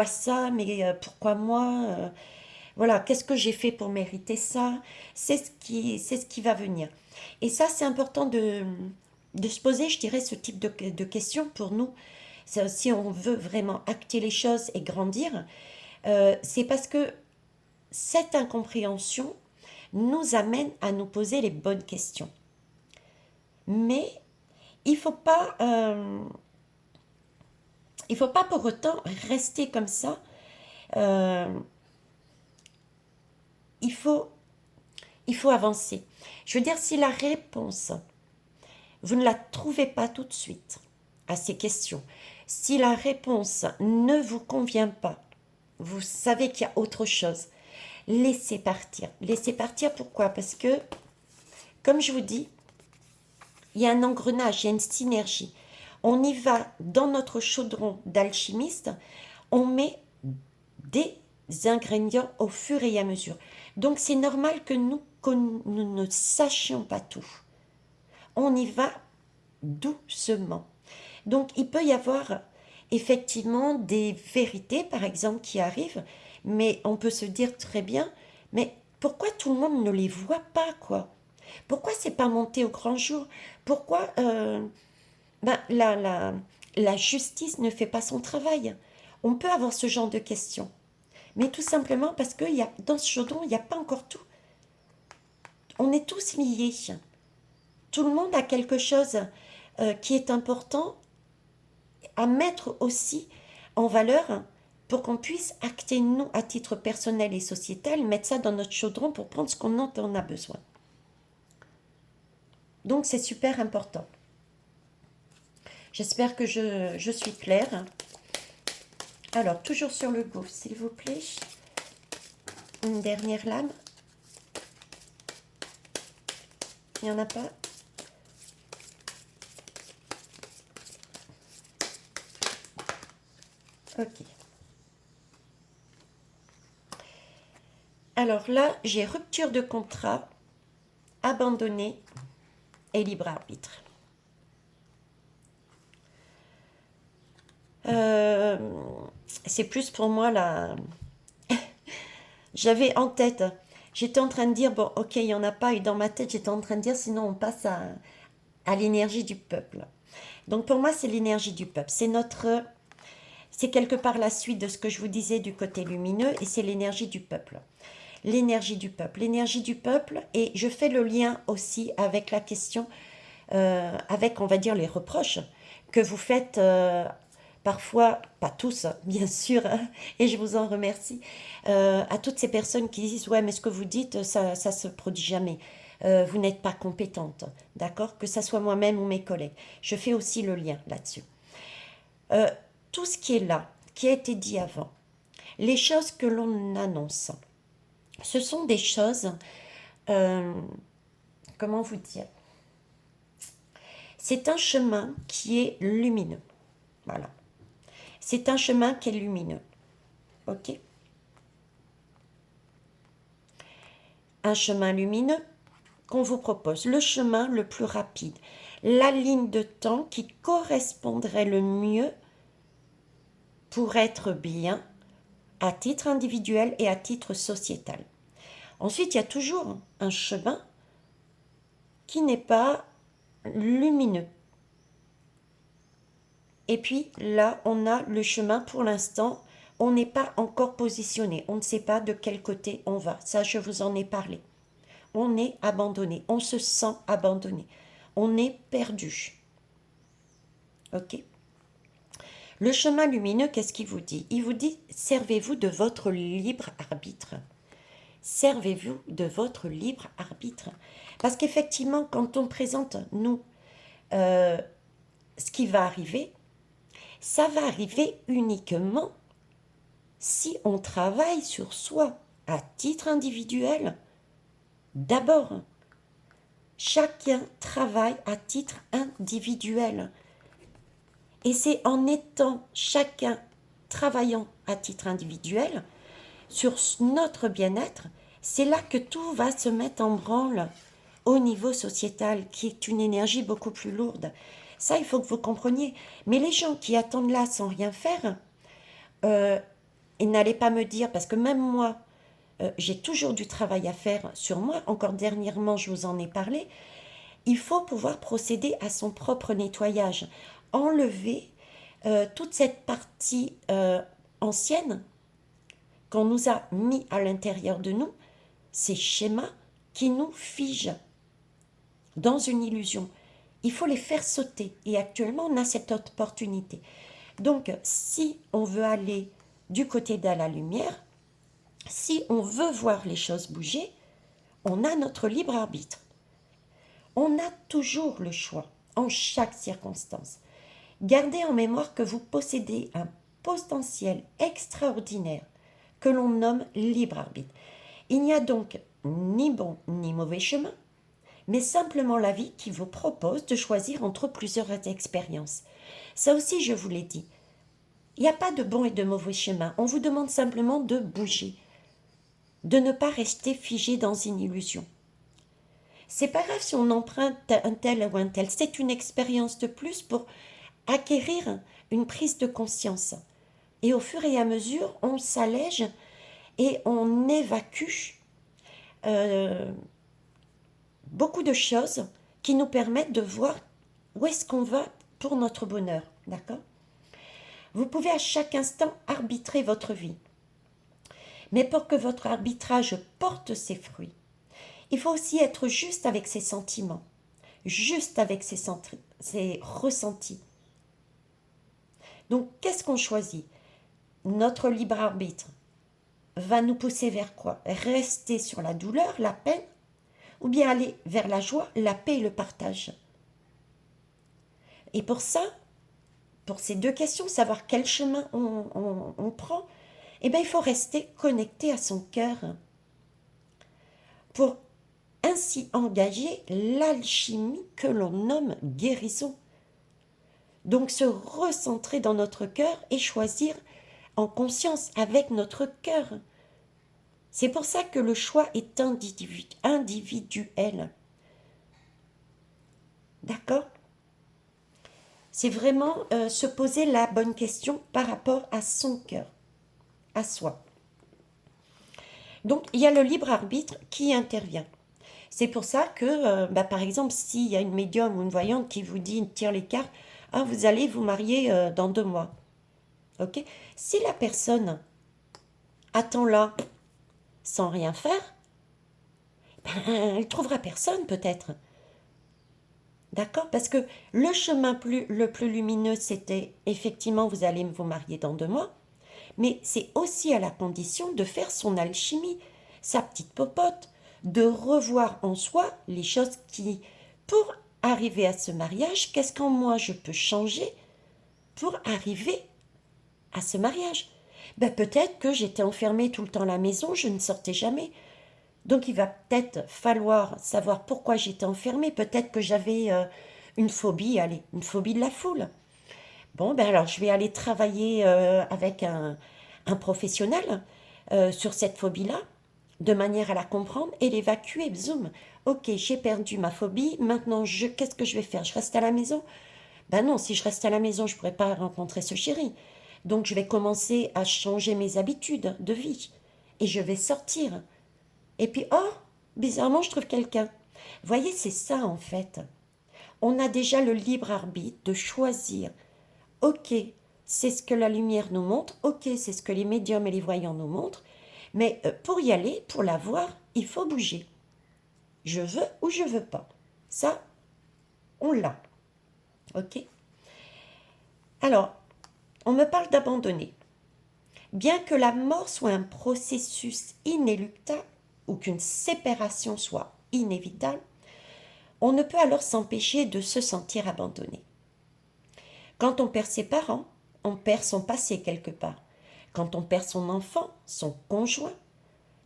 ça, mais pourquoi moi, voilà, qu'est-ce que j'ai fait pour mériter ça, c'est ce qui va venir. Et ça, c'est important de se poser, je dirais, ce type de questions pour nous. Si on veut vraiment acter les choses et grandir, c'est parce que cette incompréhension nous amène à nous poser les bonnes questions. Mais il faut pas, il faut pas pour autant rester comme ça. Euh, il faut, il faut avancer. Je veux dire, si la réponse, vous ne la trouvez pas tout de suite à ces questions, si la réponse ne vous convient pas, vous savez qu'il y a autre chose, laissez partir. Laissez partir, pourquoi? Parce que, comme je vous dis, il y a un engrenage, il y a une synergie. On y va dans notre chaudron d'alchimiste, on met des ingrédients au fur et à mesure. Donc c'est normal que nous ne sachions pas tout. On y va doucement. Donc il peut y avoir effectivement des vérités, par exemple, qui arrivent, mais on peut se dire très bien, mais pourquoi tout le monde ne les voit pas, quoi? Pourquoi c'est pas monté au grand jour? Pourquoi ben, la justice ne fait pas son travail? On peut avoir ce genre de questions. Mais tout simplement parce que dans ce chaudron, il n'y a pas encore tout. On est tous liés. Tout le monde a quelque chose qui est important à mettre aussi en valeur pour qu'on puisse acter, nous, à titre personnel et sociétal, mettre ça dans notre chaudron pour prendre ce qu'on en a besoin. Donc c'est super important. J'espère que je suis claire. Alors, toujours sur le gouffre, s'il vous plaît. Une dernière lame. Il n'y en a pas. Ok. Alors là, j'ai rupture de contrat, abandonné et libre arbitre. Euh, c'est plus pour moi la... J'avais en tête, j'étais en train de dire, bon, ok, il n'y en a pas, et dans ma tête, j'étais en train de dire, sinon on passe à l'énergie du peuple. Donc pour moi, c'est l'énergie du peuple. C'est quelque part la suite de ce que je vous disais du côté lumineux, et c'est l'énergie du peuple. L'énergie du peuple. L'énergie du peuple, et je fais le lien aussi avec la question, avec, on va dire, les reproches que vous faites parfois, pas tous, hein, bien sûr, hein, et je vous en remercie, à toutes ces personnes qui disent, ouais, mais ce que vous dites, ça se produit jamais. vous n'êtes pas compétente, d'accord? Que ce soit moi-même ou mes collègues. Je fais aussi le lien là-dessus. Tout ce qui est là, qui a été dit avant, les choses que l'on annonce, ce sont des choses, comment vous dire? C'est un chemin qui est lumineux. Voilà. C'est un chemin qui est lumineux. Ok? Un chemin lumineux qu'on vous propose. Le chemin le plus rapide. La ligne de temps qui correspondrait le mieux pour être bien à titre individuel et à titre sociétal. Ensuite, il y a toujours un chemin qui n'est pas lumineux. Et puis là, on a le chemin pour l'instant, on n'est pas encore positionné, on ne sait pas de quel côté on va. Ça, je vous en ai parlé. On est abandonné, on se sent abandonné, on est perdu. Ok? Le chemin lumineux, qu'est-ce qu'il vous dit? Il vous dit, servez-vous de votre libre arbitre. Servez-vous de votre libre arbitre. Parce qu'effectivement, quand on présente, nous, ce qui va arriver, ça va arriver uniquement si on travaille sur soi à titre individuel. D'abord, chacun travaille à titre individuel. Et c'est en étant chacun travaillant à titre individuel sur notre bien-être, c'est là que tout va se mettre en branle au niveau sociétal, qui est une énergie beaucoup plus lourde. Ça, il faut que vous compreniez. Mais les gens qui attendent là sans rien faire, et n'allez pas me dire, parce que même moi, j'ai toujours du travail à faire sur moi, encore dernièrement, je vous en ai parlé, il faut pouvoir procéder à son propre nettoyage, enlever toute cette partie ancienne qu'on nous a mis à l'intérieur de nous, ces schémas qui nous figent dans une illusion. Il faut les faire sauter. Et actuellement, on a cette opportunité. Donc, si on veut aller du côté de la lumière, si on veut voir les choses bouger, on a notre libre arbitre. On a toujours le choix, en chaque circonstance. Gardez en mémoire que vous possédez un potentiel extraordinaire que l'on nomme libre arbitre. Il n'y a donc ni bon ni mauvais chemin, mais simplement la vie qui vous propose de choisir entre plusieurs expériences. Ça aussi, je vous l'ai dit. Il n'y a pas de bon et de mauvais chemin. On vous demande simplement de bouger, de ne pas rester figé dans une illusion. C'est pas grave si on emprunte un tel ou un tel. C'est une expérience de plus pour acquérir une prise de conscience. Et au fur et à mesure, on s'allège et on évacue beaucoup de choses qui nous permettent de voir où est-ce qu'on va pour notre bonheur. D'accord? Vous pouvez à chaque instant arbitrer votre vie. Mais pour que votre arbitrage porte ses fruits, il faut aussi être juste avec ses sentiments, juste avec ses ressentis. Donc, qu'est-ce qu'on choisit? Notre libre arbitre va nous pousser vers quoi? Rester sur la douleur, la peine, ou bien aller vers la joie, la paix et le partage? Et pour ça, pour ces deux questions, savoir quel chemin on prend, eh bien, il faut rester connecté à son cœur pour ainsi engager l'alchimie que l'on nomme guérison. Donc se recentrer dans notre cœur et choisir en conscience avec notre cœur. C'est pour ça que le choix est individuel. D'accord? C'est vraiment se poser la bonne question par rapport à son cœur, à soi. Donc, il y a le libre arbitre qui intervient. C'est pour ça que, par exemple, s'il y a une médium ou une voyante qui vous dit, tire les cartes, ah, vous allez vous marier dans 2 mois. Ok? Si la personne attend là, sans rien faire, elle trouvera personne peut-être. D'accord? Parce que le chemin le plus lumineux, c'était effectivement, vous allez vous marier dans 2 mois, mais c'est aussi à la condition de faire son alchimie, sa petite popote, de revoir en soi les choses qui, pour arriver à ce mariage, qu'est-ce qu'en moi je peux changer pour arriver à ce mariage. Ben, peut-être que j'étais enfermée tout le temps à la maison, je ne sortais jamais. Donc il va peut-être falloir savoir pourquoi j'étais enfermée. Peut-être que j'avais une phobie, allez, une phobie de la foule. Bon, ben alors je vais aller travailler avec un professionnel sur cette phobie-là, de manière à la comprendre et l'évacuer. Zoom. Ok, j'ai perdu ma phobie. Maintenant, qu'est-ce que je vais faire? Je reste à la maison? Ben non, si je reste à la maison, je ne pourrais pas rencontrer ce chéri. Donc je vais commencer à changer mes habitudes de vie. Et je vais sortir. Et puis, oh, bizarrement, je trouve quelqu'un. Vous voyez, c'est ça en fait. On a déjà le libre arbitre de choisir. Ok, c'est ce que la lumière nous montre. Ok, c'est ce que les médiums et les voyants nous montrent. Mais pour y aller, pour la voir, il faut bouger. Je veux ou je veux pas. Ça, on l'a. Ok. Alors, on me parle d'abandonner. Bien que la mort soit un processus inéluctable ou qu'une séparation soit inévitable, on ne peut alors s'empêcher de se sentir abandonné. Quand on perd ses parents, on perd son passé quelque part. Quand on perd son enfant, son conjoint,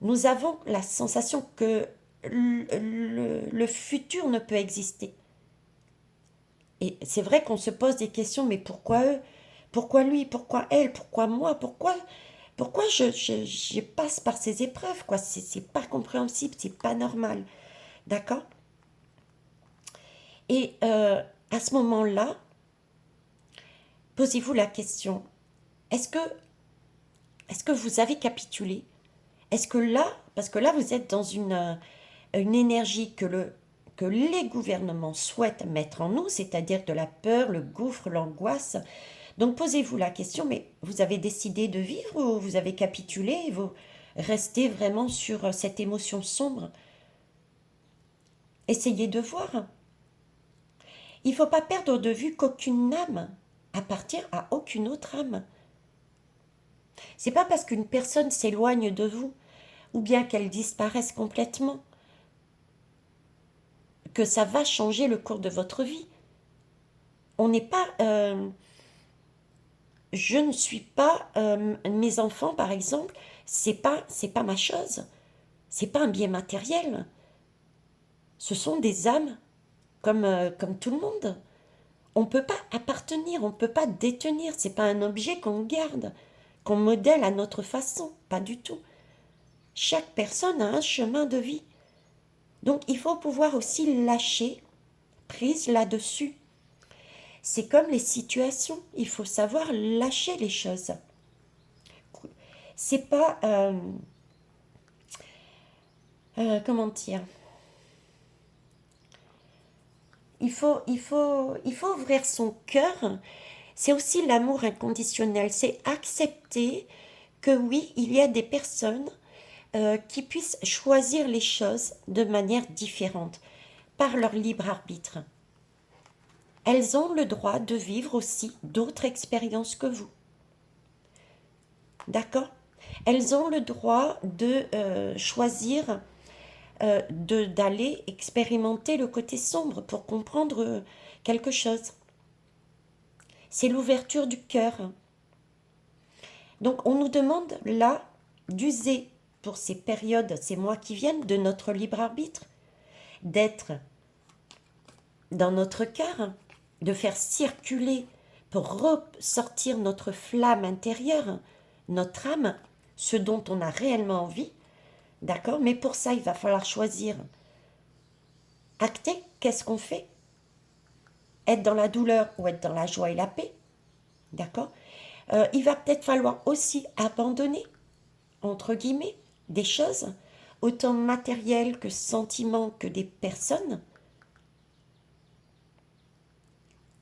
nous avons la sensation que le futur ne peut exister. Et c'est vrai qu'on se pose des questions, mais pourquoi eux? Pourquoi lui? Pourquoi elle? Pourquoi moi? Pourquoi je passe par ces épreuves, quoi? C'est pas compréhensible, c'est pas normal. D'accord? Et à ce moment-là, posez-vous la question, est-ce que, est-ce que vous avez capitulé? Est-ce que là, parce que là, vous êtes dans une énergie que les gouvernements souhaitent mettre en nous, c'est-à-dire de la peur, le gouffre, l'angoisse. Donc posez-vous la question, mais vous avez décidé de vivre ou vous avez capitulé et vous restez vraiment sur cette émotion sombre? Essayez de voir. Il ne faut pas perdre de vue qu'aucune âme appartient à aucune autre âme. C'est pas parce qu'une personne s'éloigne de vous ou bien qu'elle disparaisse complètement que ça va changer le cours de votre vie. On n'est pas je ne suis pas mes enfants par exemple, c'est pas ma chose. C'est pas un bien matériel. Ce sont des âmes comme tout le monde. On ne peut pas appartenir, on ne peut pas détenir. C'est pas un objet qu'on garde, qu'on modèle à notre façon. Pas du tout. Chaque personne a un chemin de vie. Donc il faut pouvoir aussi lâcher prise là-dessus. C'est comme les situations. Il faut savoir lâcher les choses. C'est pas... comment dire? Il faut ouvrir son cœur. C'est aussi l'amour inconditionnel. C'est accepter que oui, il y a des personnes qui puissent choisir les choses de manière différente, par leur libre arbitre. Elles ont le droit de vivre aussi d'autres expériences que vous. D'accord? Elles ont le droit de choisir d'aller expérimenter le côté sombre pour comprendre quelque chose. C'est l'ouverture du cœur. Donc on nous demande là d'user pour ces périodes, ces mois qui viennent, de notre libre arbitre, d'être dans notre cœur, de faire circuler pour ressortir notre flamme intérieure, notre âme, ce dont on a réellement envie, d'accord? Mais pour ça, il va falloir choisir. Acter, qu'est-ce qu'on fait? Être dans la douleur ou être dans la joie et la paix, d'accord? Il va peut-être falloir aussi abandonner, entre guillemets, des choses, autant matérielles que sentiments que des personnes.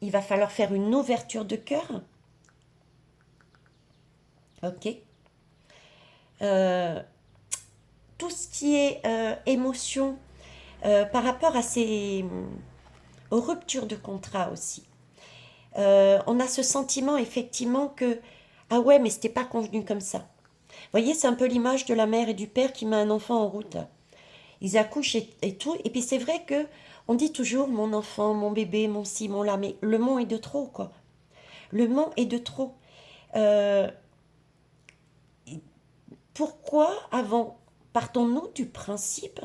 Il va falloir faire une ouverture de cœur. Ok. Tout ce qui est émotion par rapport à aux ruptures de contrat aussi. On a ce sentiment effectivement que ah ouais, mais c'était pas convenu comme ça. Vous voyez, c'est un peu l'image de la mère et du père qui met un enfant en route. Ils accouchent et tout. Et puis c'est vrai que on dit toujours mon enfant, mon bébé, mon ci, mon là, mais le mot est de trop, quoi. Le mot est de trop. Euh, Pourquoi avant, partons-nous du principe,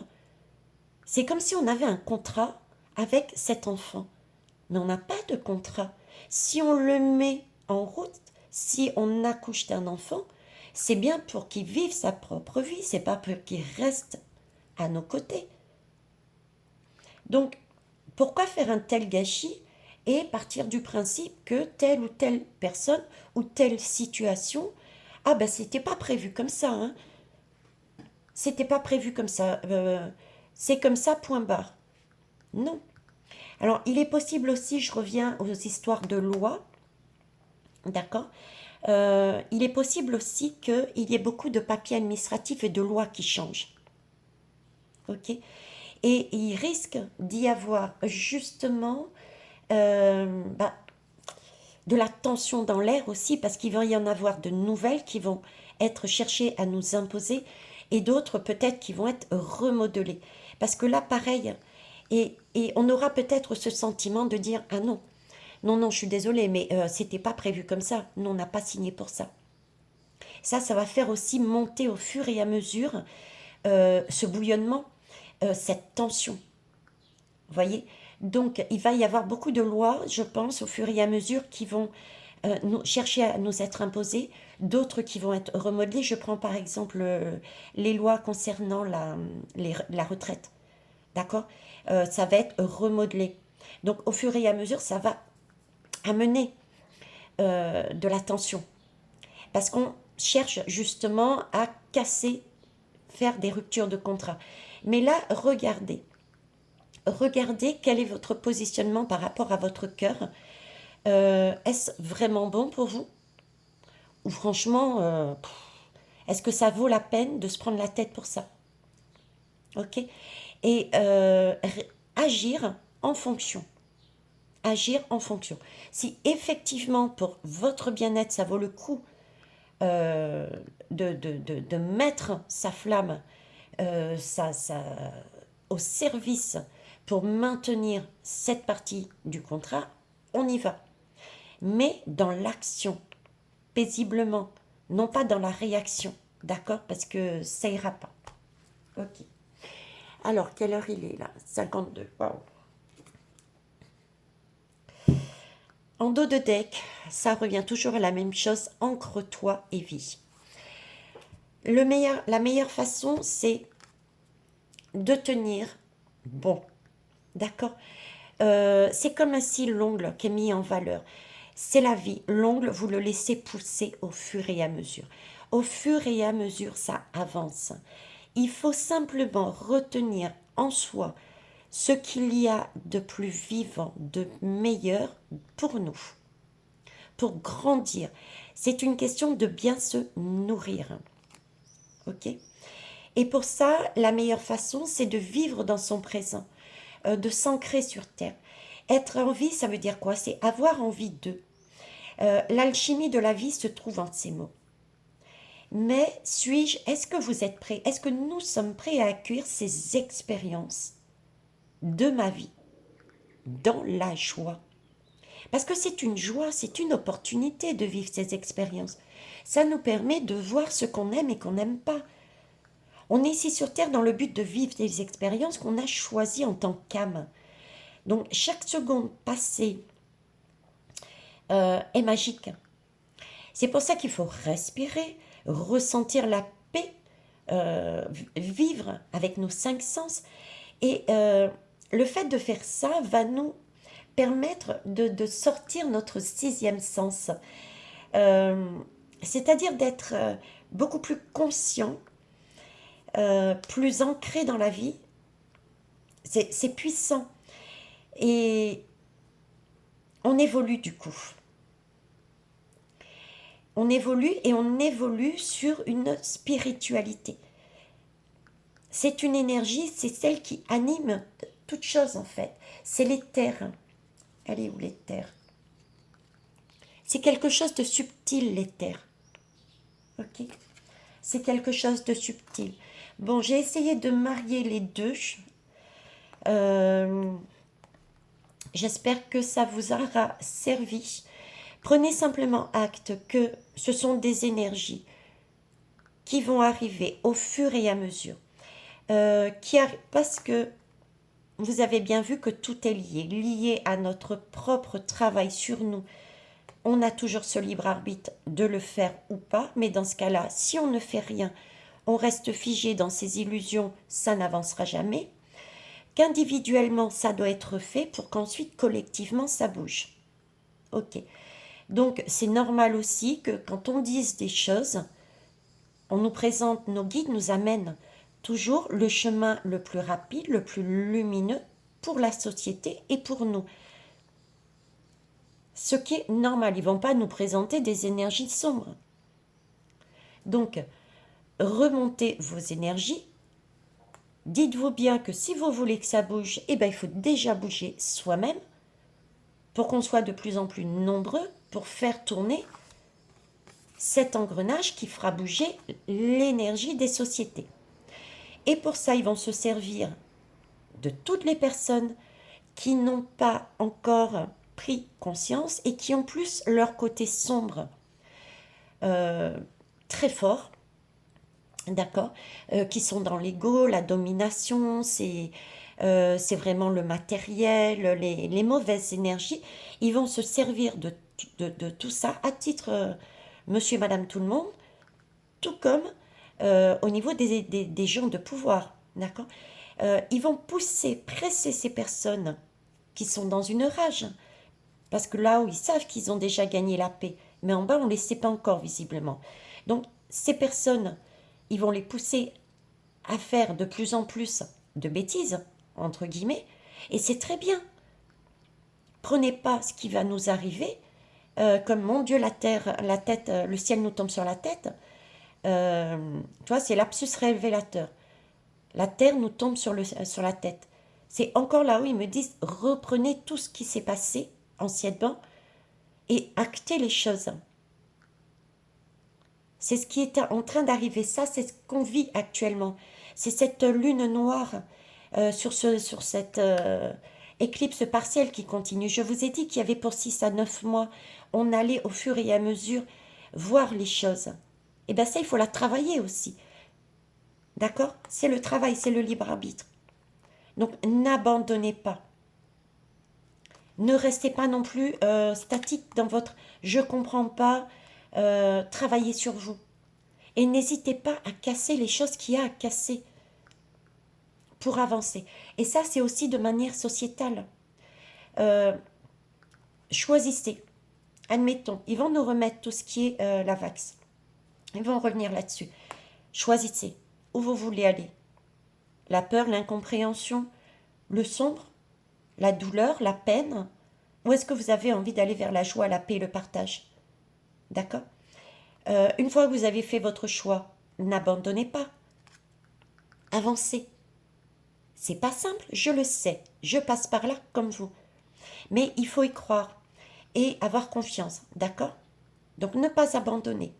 c'est comme si on avait un contrat avec cet enfant, mais on n'a pas de contrat. Si on le met en route, si on accouche d'un enfant, c'est bien pour qu'il vive sa propre vie, c'est pas pour qu'il reste à nos côtés. Donc, pourquoi faire un tel gâchis et partir du principe que telle ou telle personne ou telle situation, ah ben c'était pas prévu comme ça, hein. C'était pas prévu comme ça, c'est comme ça, point barre. Non. Alors, il est possible aussi, je reviens aux histoires de loi, d'accord. Il est possible aussi qu'il y ait beaucoup de papiers administratifs et de lois qui changent, ok. Et il risque d'y avoir justement bah, de la tension dans l'air aussi, parce qu'il va y en avoir de nouvelles qui vont être cherchées à nous imposer et d'autres peut-être qui vont être remodelées. Parce que là, pareil, et on aura peut-être ce sentiment de dire, ah non, non, non, je suis désolée, mais c'était pas prévu comme ça, nous, on n'a pas signé pour ça. Ça va faire aussi monter au fur et à mesure ce bouillonnement, cette tension. Vous voyez. Donc, il va y avoir beaucoup de lois, je pense, au fur et à mesure qui vont chercher à nous être imposées, d'autres qui vont être remodelées. Je prends par exemple les lois concernant la retraite. D'accord. Ça va être remodelé. Donc, au fur et à mesure, ça va amener de la tension. Parce qu'on cherche justement à casser, faire des ruptures de contrat. Mais là, regardez quel est votre positionnement par rapport à votre cœur. Est-ce vraiment bon pour vous? Ou franchement, est-ce que ça vaut la peine de se prendre la tête pour ça? Ok. Et agir en fonction. Agir en fonction. Si effectivement, pour votre bien-être, ça vaut le coup euh, de mettre sa flamme au service pour maintenir cette partie du contrat, on y va. Mais dans l'action, paisiblement, non pas dans la réaction, d'accord? Parce que ça ira pas. Ok. Alors, quelle heure il est là? 52. Waouh. En dos de deck, ça revient toujours à la même chose, ancre-toi et vis. La meilleure façon, c'est de tenir bon. D'accord. C'est comme un cil, l'ongle qui est mis en valeur. C'est la vie. L'ongle, vous le laissez pousser au fur et à mesure. Au fur et à mesure, ça avance. Il faut simplement retenir en soi ce qu'il y a de plus vivant, de meilleur pour nous, pour grandir. C'est une question de bien se nourrir. Ok. Et pour ça, la meilleure façon, c'est de vivre dans son présent, de s'ancrer sur terre. Être en vie, ça veut dire quoi? C'est avoir envie de. L'alchimie de la vie se trouve en ces mots. Mais est-ce que vous êtes prêts? Est-ce que nous sommes prêts à accueillir ces expériences de ma vie dans la joie? Parce que c'est une joie, c'est une opportunité de vivre ces expériences. Ça nous permet de voir ce qu'on aime et qu'on n'aime pas. On est ici sur Terre dans le but de vivre des expériences qu'on a choisies en tant qu'âme. Donc chaque seconde passée est magique. C'est pour ça qu'il faut respirer, ressentir la paix, vivre avec nos 5 sens. Et le fait de faire ça va nous permettre de sortir notre 6e sens. C'est-à-dire d'être beaucoup plus conscient, plus ancré dans la vie. C'est puissant. Et on évolue du coup. On évolue et on évolue sur une spiritualité. C'est une énergie, c'est celle qui anime toute chose en fait. C'est l'éther. Elle est où l'éther? C'est quelque chose de subtil l'éther. Ok. C'est quelque chose de subtil. Bon, j'ai essayé de marier les deux. Euh, J'espère que ça vous aura servi. Prenez simplement acte que ce sont des énergies qui vont arriver au fur et à mesure. Parce que vous avez bien vu que tout est lié, lié à notre propre travail sur nous. On a toujours ce libre arbitre de le faire ou pas, mais dans ce cas-là, si on ne fait rien, on reste figé dans ces illusions, ça n'avancera jamais. Qu'individuellement, ça doit être fait pour qu'ensuite, collectivement, ça bouge. Ok. Donc, c'est normal aussi que quand on dise des choses, on nous présente, nos guides nous amènent toujours le chemin le plus rapide, le plus lumineux pour la société et pour nous. Ce qui est normal, ils ne vont pas nous présenter des énergies sombres. Donc, remontez vos énergies. Dites-vous bien que si vous voulez que ça bouge, eh ben, il faut déjà bouger soi-même pour qu'on soit de plus en plus nombreux pour faire tourner cet engrenage qui fera bouger l'énergie des sociétés. Et pour ça, ils vont se servir de toutes les personnes qui n'ont pas encore pris conscience et qui ont plus leur côté sombre très fort, d'accord, qui sont dans l'ego, la domination, c'est vraiment le matériel, les mauvaises énergies. Ils vont se servir de tout ça à titre monsieur et madame tout le monde, tout comme au niveau des gens de pouvoir, d'accord. Ils vont pousser, presser ces personnes qui sont dans une rage, parce que là où ils savent qu'ils ont déjà gagné la paix, mais en bas on ne les sait pas encore visiblement. Donc ces personnes, ils vont les pousser à faire de plus en plus de bêtises, entre guillemets, et c'est très bien. Prenez pas ce qui va nous arriver comme mon Dieu, la terre, la tête, le ciel nous tombe sur la tête. Tu vois, c'est l'absus révélateur. La terre nous tombe sur la tête. C'est encore là où ils me disent reprenez tout ce qui s'est passé anciennement et actez les choses. C'est ce qui est en train d'arriver. Ça, c'est ce qu'on vit actuellement. C'est cette lune noire sur cette éclipse partielle qui continue. Je vous ai dit qu'il y avait pour 6 à 9 mois, on allait au fur et à mesure voir les choses. Et bien ça, il faut la travailler aussi. D'accord? C'est le travail, c'est le libre arbitre. Donc n'abandonnez pas. Ne restez pas non plus statique dans votre je comprends pas. Travaillez sur vous. Et n'hésitez pas à casser les choses qu'il y a à casser pour avancer. Et ça, c'est aussi de manière sociétale. Choisissez. Admettons, ils vont nous remettre tout ce qui est la vax. Ils vont revenir là-dessus. Choisissez où vous voulez aller. La peur, l'incompréhension, le sombre, la douleur, la peine. Ou est-ce que vous avez envie d'aller vers la joie, la paix et le partage? D'accord. Une fois que vous avez fait votre choix, n'abandonnez pas. Avancez. C'est pas simple, je le sais. Je passe par là comme vous. Mais il faut y croire et avoir confiance, d'accord? Donc ne pas abandonner.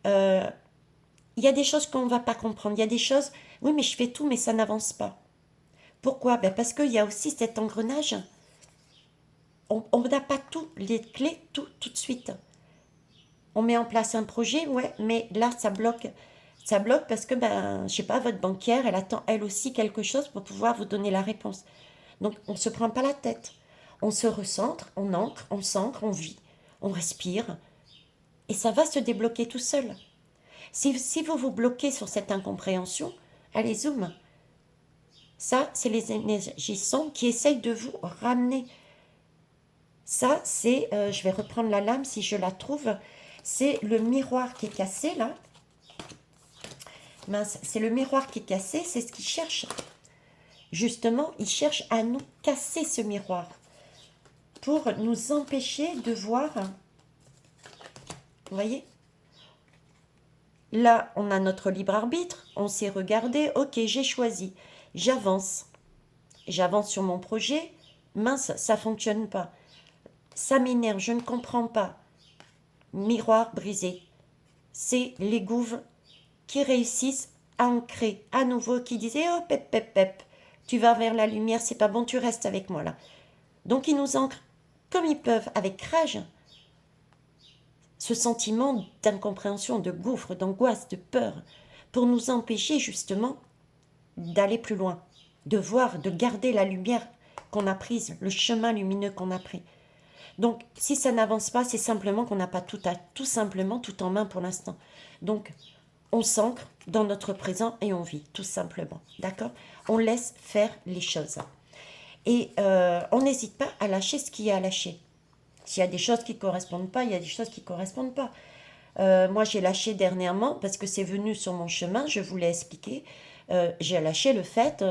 Il y a des choses qu'on ne va pas comprendre. Il y a des choses, oui, mais je fais tout, mais ça n'avance pas. Pourquoi? Ben parce qu'il y a aussi cet engrenage. On n'a pas toutes les clés tout de suite. On met en place un projet, ouais, mais là, ça bloque. Ça bloque parce que, ben, je sais pas, votre banquière, elle attend elle aussi quelque chose pour pouvoir vous donner la réponse. Donc, on ne se prend pas la tête. On se recentre, on ancre, on s'ancre, on vit, on respire. Et ça va se débloquer tout seul. Si vous vous bloquez sur cette incompréhension, allez, zoom. Ça, c'est les énergies sombres qui essayent de vous ramener. Ça, c'est, je vais reprendre la lame si je la trouve, c'est le miroir qui est cassé, là. Mince, c'est le miroir qui est cassé, c'est ce qu'ils cherchent. Justement, ils cherchent à nous casser ce miroir pour nous empêcher de voir. Vous voyez? Là, on a notre libre arbitre, on s'est regardé, ok, j'ai choisi, j'avance. J'avance sur mon projet, mince, ça ne fonctionne pas. Ça m'énerve, je ne comprends pas. Miroir brisé. C'est les gouves qui réussissent ancrés à nouveau, qui disaient oh pep pep pep, tu vas vers la lumière, c'est pas bon, tu restes avec moi là. Donc ils nous ancrent comme ils peuvent avec rage ce sentiment d'incompréhension, de gouffre, d'angoisse, de peur, pour nous empêcher justement d'aller plus loin, de voir, de garder la lumière qu'on a prise, le chemin lumineux qu'on a pris. Donc, si ça n'avance pas, c'est simplement qu'on n'a pas tout simplement tout en main pour l'instant. Donc, on s'ancre dans notre présent et on vit, tout simplement. D'accord? On laisse faire les choses. Et on n'hésite pas à lâcher ce qu'il y a à lâcher. S'il y a des choses qui ne correspondent pas, il y a des choses qui ne correspondent pas. Moi, j'ai lâché dernièrement, parce que c'est venu sur mon chemin, je vous l'ai expliqué, j'ai lâché le fait,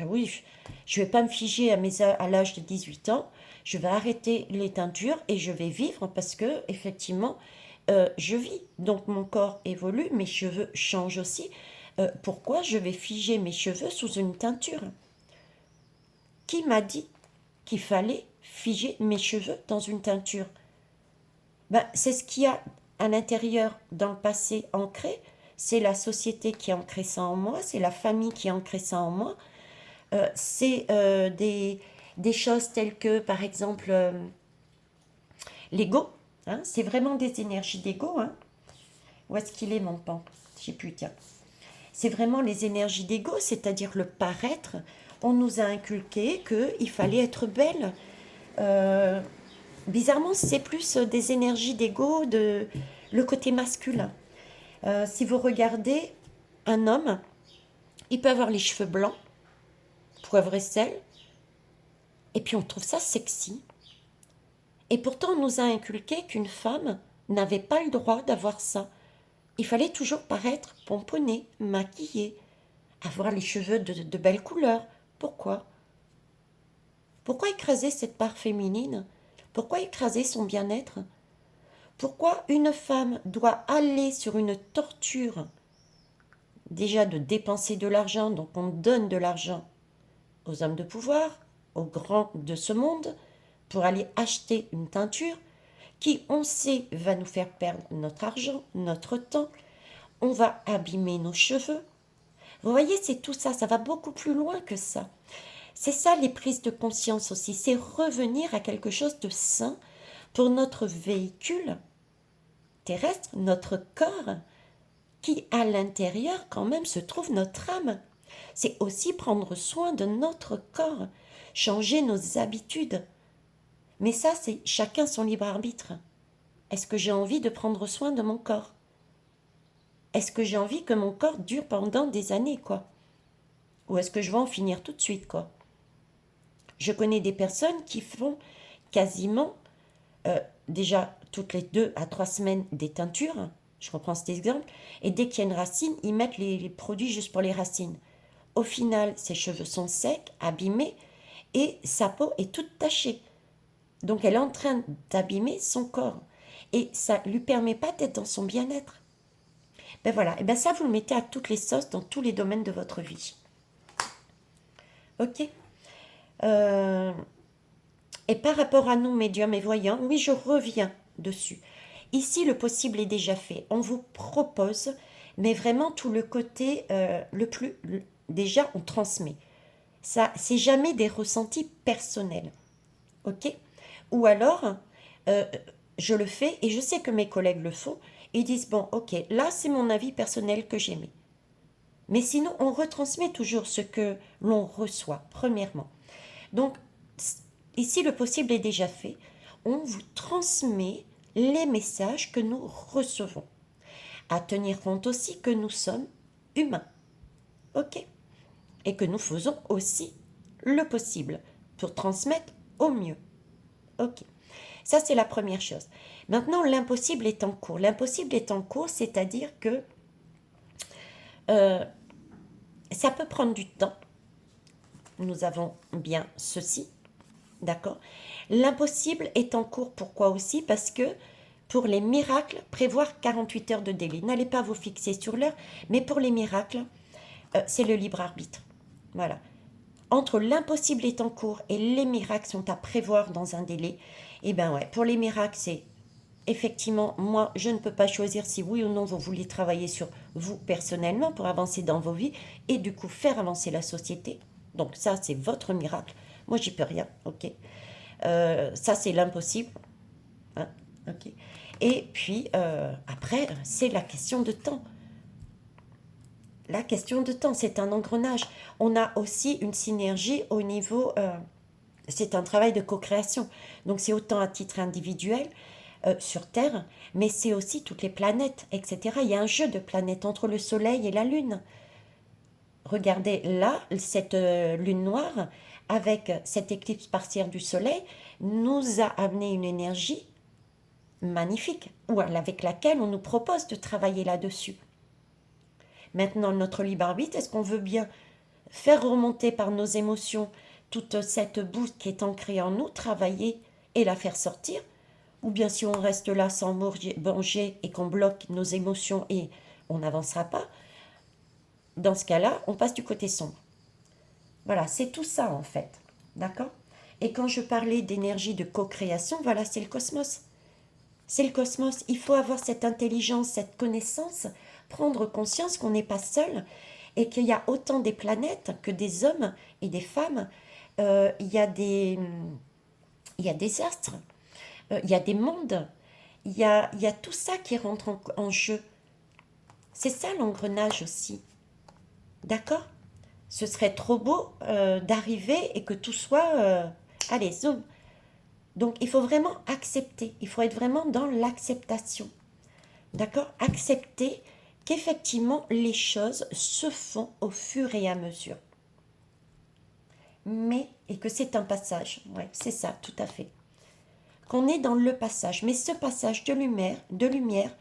oui, je ne vais pas me figer à l'âge de 18 ans, je vais arrêter les teintures et je vais vivre parce que, effectivement, je vis. Donc, mon corps évolue, mes cheveux changent aussi. Pourquoi je vais figer mes cheveux sous une teinture? Qui m'a dit qu'il fallait figer mes cheveux dans une teinture? C'est ce qu'il y a à l'intérieur, dans le passé ancré. C'est la société qui a ancré ça en moi, c'est la famille qui a ancré ça en moi. C'est des choses telles que, par exemple, l'ego. Hein, c'est vraiment des énergies d'ego. Hein. Où est-ce qu'il est, mon pan? Je sais plus, tiens. C'est vraiment les énergies d'ego, c'est-à-dire le paraître. On nous a inculqué qu'il fallait être belle. Bizarrement, c'est plus des énergies d'ego, de le côté masculin. Si vous regardez un homme, il peut avoir les cheveux blancs, poivre et sel, et puis on trouve ça sexy. Et pourtant, on nous a inculqué qu'une femme n'avait pas le droit d'avoir ça. Il fallait toujours paraître pomponnée, maquillée, avoir les cheveux de belles couleurs. Pourquoi? Pourquoi écraser cette part féminine? Pourquoi écraser son bien-être? Pourquoi une femme doit aller sur une torture, déjà de dépenser de l'argent, donc on donne de l'argent aux hommes de pouvoir, aux grands de ce monde, pour aller acheter une teinture qui, on sait, va nous faire perdre notre argent, notre temps, on va abîmer nos cheveux. Vous voyez, c'est tout ça, ça va beaucoup plus loin que ça. C'est ça les prises de conscience aussi, c'est revenir à quelque chose de sain pour notre véhicule terrestre, notre corps, qui à l'intérieur quand même se trouve notre âme. C'est aussi prendre soin de notre corps, changer nos habitudes. Mais ça, c'est chacun son libre arbitre. Est-ce que j'ai envie de prendre soin de mon corps? Est-ce que j'ai envie que mon corps dure pendant des années, quoi? Ou est-ce que je vais en finir tout de suite, quoi? Je connais des personnes qui font quasiment, déjà toutes les 2 à 3 semaines, des teintures. Je reprends cet exemple. Et dès qu'il y a une racine, ils mettent les produits juste pour les racines. Au final, ses cheveux sont secs, abîmés, et sa peau est toute tachée. Donc elle est en train d'abîmer son corps. Et ça ne lui permet pas d'être dans son bien-être. Ben voilà, et ben ça vous le mettez à toutes les sauces dans tous les domaines de votre vie. Ok. Et par rapport à nous, médiums et voyants, oui, je reviens dessus. Ici, le possible est déjà fait. On vous propose, mais vraiment tout le côté déjà, on transmet. Ça, c'est jamais des ressentis personnels. Ok? Ou alors, euh, je le fais et je sais que mes collègues le font. Ils disent, bon, ok, là, c'est mon avis personnel que j'ai mis. Mais sinon, on retransmet toujours ce que l'on reçoit, premièrement. Donc, ici, le possible est déjà fait. On vous transmet les messages que nous recevons. À tenir compte aussi que nous sommes humains. Ok? Et que nous faisons aussi le possible pour transmettre au mieux. Ok. Ça, c'est la première chose. Maintenant, l'impossible est en cours. L'impossible est en cours, c'est-à-dire que ça peut prendre du temps. Nous avons bien ceci. D'accord? L'impossible est en cours. Pourquoi aussi? Parce que pour les miracles, prévoir 48 heures de délai. N'allez pas vous fixer sur l'heure, mais pour les miracles, c'est le libre arbitre. Voilà. Entre l'impossible est en cours et les miracles sont à prévoir dans un délai, et ben ouais, pour les miracles, c'est effectivement, moi, je ne peux pas choisir si oui ou non vous voulez travailler sur vous personnellement pour avancer dans vos vies et du coup faire avancer la société. Donc ça, c'est votre miracle. Moi, j'y peux rien, ok. Ça, c'est l'impossible, hein, ok. Et puis, après, c'est la question de temps. La question de temps, c'est un engrenage. On a aussi une synergie au niveau... c'est un travail de co-création. Donc c'est autant à titre individuel sur Terre, mais c'est aussi toutes les planètes, etc. Il y a un jeu de planètes entre le Soleil et la Lune. Regardez là, cette lune noire, avec cette éclipse partielle du Soleil, nous a amené une énergie magnifique, ou avec laquelle on nous propose de travailler là-dessus. Maintenant, notre libre arbitre, est-ce qu'on veut bien faire remonter par nos émotions toute cette boue qui est ancrée en nous, travailler et la faire sortir, ou bien si on reste là sans manger et qu'on bloque nos émotions et on n'avancera pas, dans ce cas-là, on passe du côté sombre. Voilà, c'est tout ça en fait. D'accord? Et quand je parlais d'énergie de co-création, voilà, c'est le cosmos. C'est le cosmos. Il faut avoir cette intelligence, cette connaissance, prendre conscience qu'on n'est pas seul et qu'il y a autant des planètes que des hommes et des femmes. Il y a des astres, il y a des mondes, il y a tout ça qui rentre en jeu. C'est ça l'engrenage aussi. D'accord? Ce serait trop beau d'arriver et que tout soit... allez, zoom. Donc, il faut vraiment accepter. Il faut être vraiment dans l'acceptation. D'accord? Accepter qu'effectivement, les choses se font au fur et à mesure. Mais, et que c'est un passage. Ouais, c'est ça, tout à fait. Qu'on est dans le passage. Mais ce passage de lumière,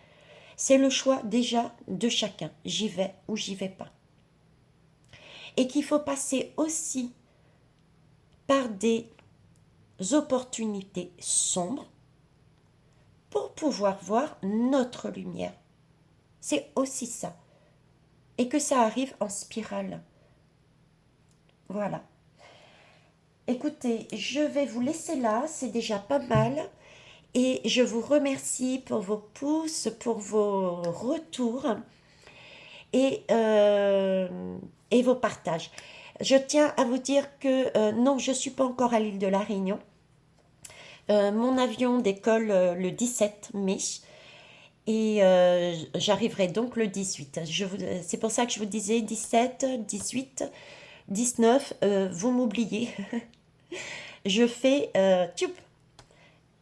c'est le choix déjà de chacun. J'y vais ou j'y vais pas. Et qu'il faut passer aussi par des opportunités sombres pour pouvoir voir notre lumière. C'est aussi ça. Et que ça arrive en spirale. Voilà. Écoutez, je vais vous laisser là, c'est déjà pas mal. Et je vous remercie pour vos pouces, pour vos retours et vos partages. Je tiens à vous dire que non, je ne suis pas encore à l'île de la Réunion. Mon avion décolle le 17 mai et j'arriverai donc le 18. C'est pour ça que je vous disais 17, 18, 19, vous m'oubliez. Je fais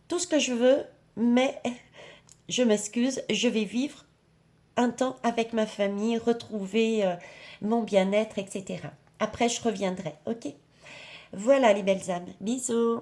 tout ce que je veux, mais je m'excuse, je vais vivre un temps avec ma famille, retrouver mon bien-être, etc. Après, je reviendrai, ok? Voilà les belles âmes, bisous.